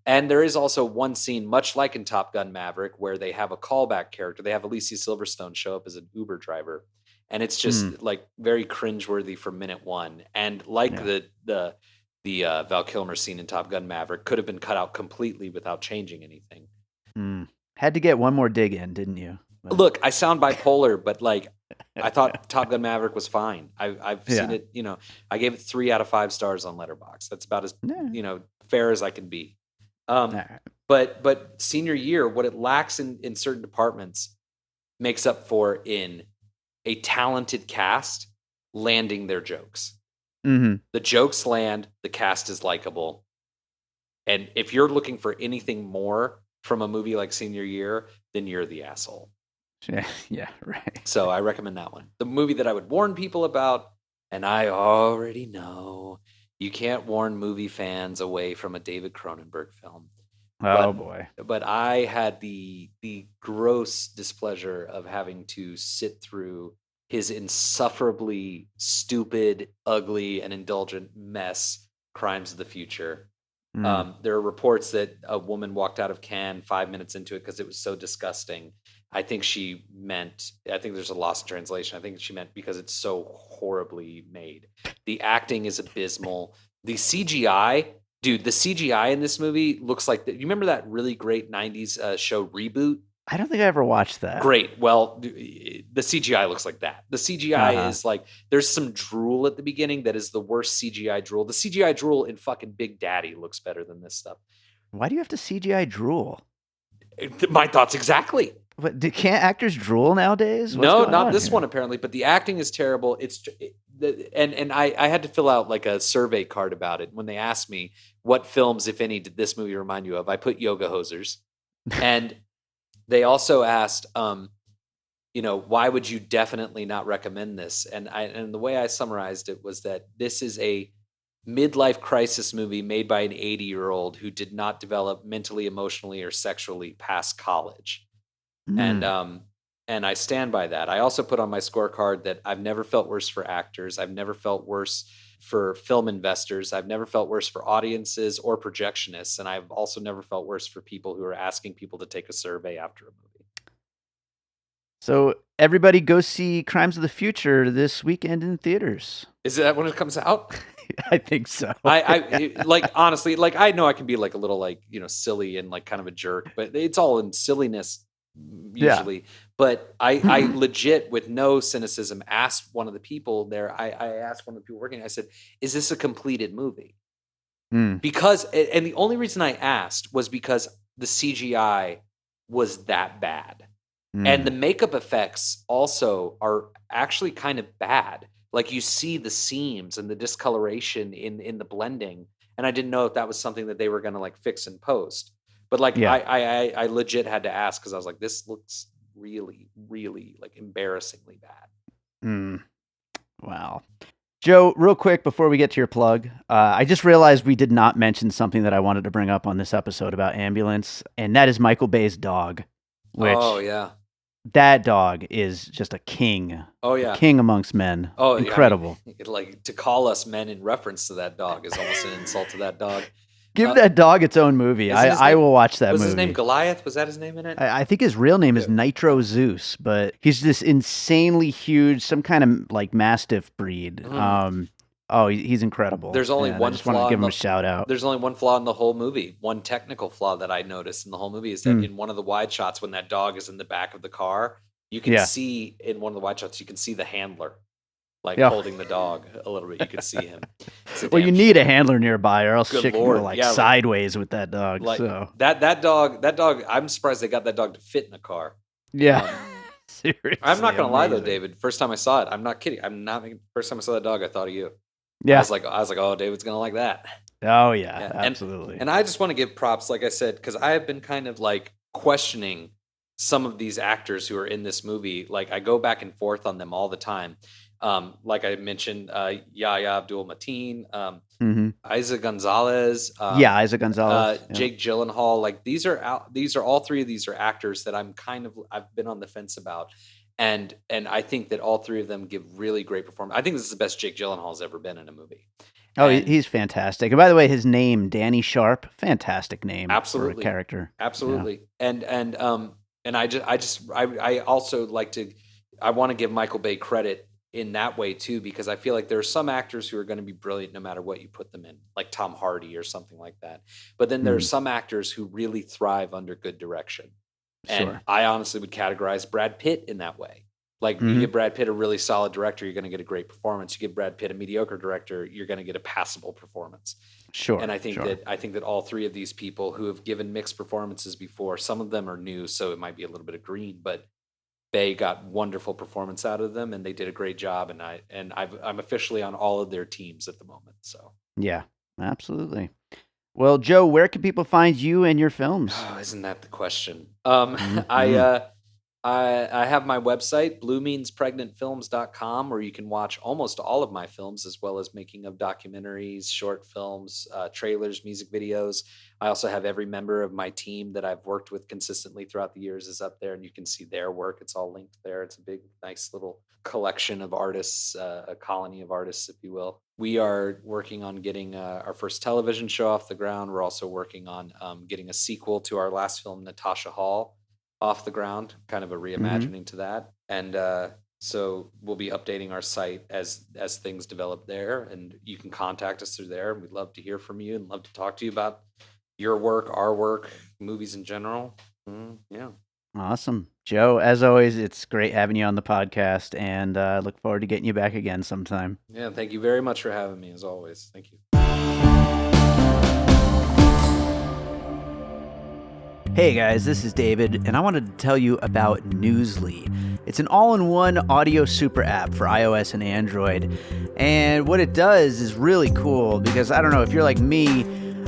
And there is also one scene, much like in Top Gun Maverick, where they have a callback character. They have Alicia Silverstone show up as an Uber driver. And it's just like very cringeworthy from minute one. And like Yeah. the Val Kilmer scene in Top Gun Maverick could have been cut out completely without changing anything. Had to get one more dig in, didn't you? But Look, I sound bipolar, but like I thought Top Gun Maverick was fine. I've seen Yeah. it, I gave it 3 out of 5 stars on Letterboxd. That's about as, Yeah. fair as I can be. All right. But senior year, what it lacks in certain departments makes up for in a talented cast landing their jokes. Mhm. The jokes land, the cast is likable. And if you're looking for anything more from a movie like Senior Year, then you're the asshole. Yeah, right. So I recommend that one. The movie that I would warn people about, and I already know, you can't warn movie fans away from a David Cronenberg film. Oh boy. But I had the gross displeasure of having to sit through his insufferably stupid, ugly, and indulgent mess, Crimes of the Future. There are reports that a woman walked out of Cannes 5 minutes into it because it was so disgusting. I think there's a loss in translation. I think she meant because it's so horribly made. The acting is abysmal. The CGI, dude, the CGI in this movie looks like you remember that really great 90s show Reboot? I don't think I ever watched that. Great. Well, the CGI looks like that. The CGI is like, there's some drool at the beginning that is the worst CGI drool. The CGI drool in fucking Big Daddy looks better than this stuff. Why do you have to CGI drool? My thoughts exactly. But can't actors drool nowadays? What's No, going not on this here? one apparently, but the acting is terrible. And I had to fill out like a survey card about it. When they asked me what films, if any, did this movie remind you of, I put Yoga Hosers. And they also asked, why would you definitely not recommend this? And the way I summarized it was that this is a midlife crisis movie made by an 80-year-old who did not develop mentally, emotionally, or sexually past college. And I stand by that. I also put on my scorecard that I've never felt worse for actors. I've never felt worse for film investors. I've never felt worse for audiences or projectionists. And I've also never felt worse for people who are asking people to take a survey after a movie. So everybody go see Crimes of the Future this weekend in theaters. Is that when it comes out? I think so. I like, honestly, like, I know I can be like a little, like, silly and like kind of a jerk, but it's all in silliness usually. But I legit, with no cynicism, asked one of the people there. I asked one of the people working. I said, "Is this a completed movie?" Because, and the only reason I asked was because the CGI was that bad. And the makeup effects also are actually kind of bad. Like, you see the seams and the discoloration in the blending. And I didn't know if that was something that they were going to like fix in post. But like, I legit had to ask, because I was like, this looks really, really like embarrassingly bad. Wow. Joe, real quick before we get to your plug, I just realized we did not mention something that I wanted to bring up on this episode about AmbuLAnce, and that is Michael Bay's dog. Oh, yeah. That dog is just a king. Oh, yeah. A king amongst men. Oh, incredible. Yeah, I mean, like, to call us men in reference to that dog is almost an insult to that dog. Give that dog its own movie. I will watch that movie. Was his name Goliath? Was that his name in it? I think his real name is Nitro Zeus, but he's this insanely huge, some kind of like Mastiff breed. He's incredible. There's only one flaw. I just want to give him a shout out. There's only one flaw in the whole movie. One technical flaw that I noticed in the whole movie is that in one of the wide shots, when that dog is in the back of the car, you can see, in one of the wide shots, you can see the handler, like, holding the dog a little bit. You can see him. Well, you need a handler nearby, or else shit can go like sideways with that dog. Like, so that dog. I'm surprised they got that dog to fit in a car. Yeah. Seriously, I'm not gonna lie though, David. First time I saw it, I'm not kidding. First time I saw that dog, I thought of you. Yeah. I was like, oh, David's gonna like that. Oh yeah. Absolutely. And I just want to give props, like I said, because I have been kind of like questioning some of these actors who are in this movie. Like, I go back and forth on them all the time. Like I mentioned, Yahya Abdul-Mateen, Eiza Gonzalez, Eiza Gonzalez, Jake Gyllenhaal. Like, these are all three of these are actors that I've been on the fence about, and I think that all three of them give really great performance. I think this is the best Jake Gyllenhaal's ever been in a movie. Oh, he's fantastic. And by the way, his name, Danny Sharp, fantastic name. Absolutely. For a character. Absolutely. Yeah. And I also like to, I want to give Michael Bay credit in that way too, because I feel like there are some actors who are going to be brilliant no matter what you put them in, like Tom Hardy or something like that. But then there are some actors who really thrive under good direction. And I honestly would categorize Brad Pitt in that way. Like, you give Brad Pitt a really solid director, you're going to get a great performance. You give Brad Pitt a mediocre director, you're going to get a passable performance. Sure. And I think that all three of these people who have given mixed performances before, some of them are new, so it might be a little bit of green, but Bay got wonderful performance out of them, and they did a great job. And I'm officially on all of their teams at the moment. So yeah, absolutely. Well, Joe, where can people find you and your films? Oh, isn't that the question? I have my website, bluemeanspregnantfilms.com, where you can watch almost all of my films, as well as making of documentaries, short films, trailers, music videos. I also have every member of my team that I've worked with consistently throughout the years is up there, and you can see their work. It's all linked there. It's a big, nice little collection of artists, a colony of artists, if you will. We are working on getting our first television show off the ground. We're also working on getting a sequel to our last film, Natasha Hall, off the ground, kind of a reimagining to that. And so we'll be updating our site as things develop there, and you can contact us through there. We'd love to hear from you and love to talk to you about your work, our work, movies in general. Yeah. Awesome. Joe, as always, it's great having you on the podcast, and look forward to getting you back again sometime. Yeah, thank you very much for having me, as always. Thank you. Hey guys, this is David, and I wanted to tell you about Newsly. It's an all-in-one audio super app for iOS and Android, and what it does is really cool because, I don't know, if you're like me,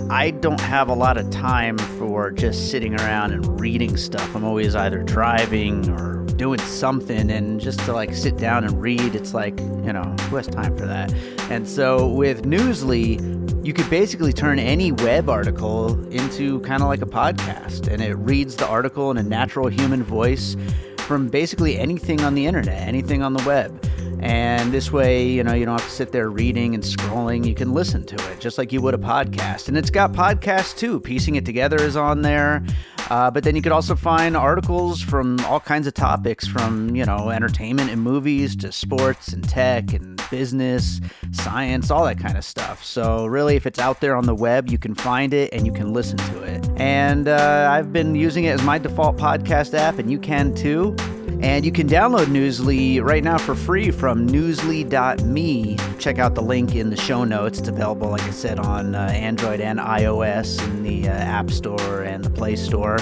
I don't have a lot of time for just sitting around and reading stuff. I'm always either driving or doing something, and just to like sit down and read, it's like, who has time for that? And so with Newsly, you could basically turn any web article into kind of like a podcast, and it reads the article in a natural human voice from basically anything on the internet, anything on the web. And this way, you don't have to sit there reading and scrolling. You can listen to it just like you would a podcast. And it's got podcasts too. Piecing It Together is on there. But then you could also find articles from all kinds of topics, from, entertainment and movies to sports and tech and business, science, all that kind of stuff. So really, if it's out there on the web, you can find it and you can listen to it. And I've been using it as my default podcast app, and you can too. And you can download Newsly right now for free from newsly.me. Check out the link in the show notes. It's available, like I said, on Android and iOS in the App Store and the Play Store.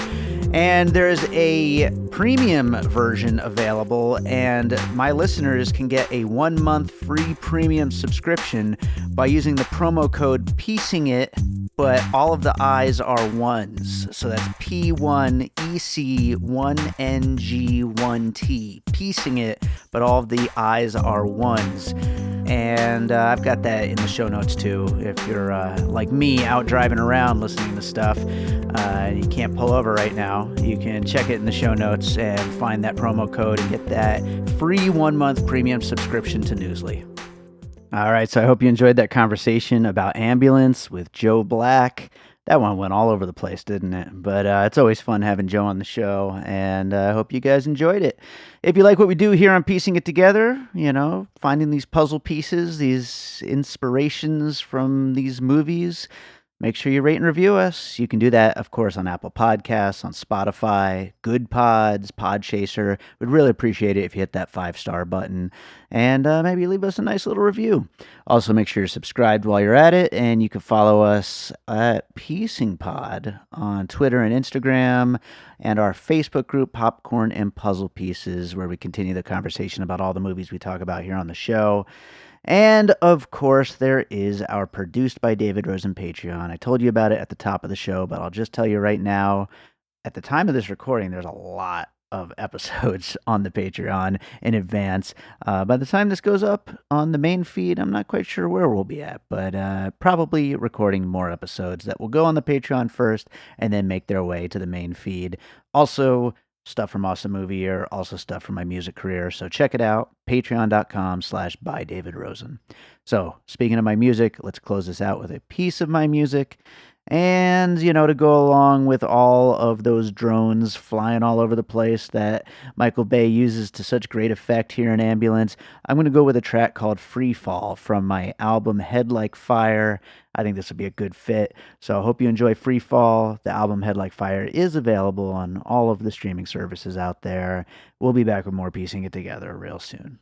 And there's a premium version available, and my listeners can get a 1-month free premium subscription by using the promo code PIECINGIT, but all of the I's are ones. So that's P1EC1NG1T. Piecing it, but all of the I's are ones. And I've got that in the show notes too. If you're like me, out driving around listening to stuff, and you can't pull over right now, you can check it in the show notes and find that promo code and get that free 1-month premium subscription to Newsly. All right, so I hope you enjoyed that conversation about AmbuLAnce with Joe Black. That one went all over the place, didn't it? But it's always fun having Joe on the show, and I hope you guys enjoyed it. If you like what we do here on Piecing It Together, finding these puzzle pieces, these inspirations from these movies, make sure you rate and review us. You can do that, of course, on Apple Podcasts, on Spotify, Good Pods, Podchaser. We'd really appreciate it if you hit that 5-star button and maybe leave us a nice little review. Also, make sure you're subscribed while you're at it, and you can follow us at Piecing Pod on Twitter and Instagram, and our Facebook group, Popcorn and Puzzle Pieces, where we continue the conversation about all the movies we talk about here on the show. And, of course, there is our Produced by David Rosen Patreon. I told you about it at the top of the show, but I'll just tell you right now, at the time of this recording, there's a lot of episodes on the Patreon in advance. By the time this goes up on the main feed, I'm not quite sure where we'll be at, but probably recording more episodes that will go on the Patreon first and then make their way to the main feed. Also, stuff from Awesome Movie Year, also stuff from my music career. So check it out, patreon.com/bydavidrosen. So speaking of my music, let's close this out with a piece of my music. And, to go along with all of those drones flying all over the place that Michael Bay uses to such great effect here in AmbuLAnce, I'm going to go with a track called Free Fall from my album Head Like Fire. I think this would be a good fit. So I hope you enjoy Free Fall. The album Head Like Fire is available on all of the streaming services out there. We'll be back with more Piecing It Together real soon.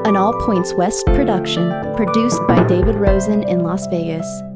An All Points West production, produced by David Rosen in Las Vegas.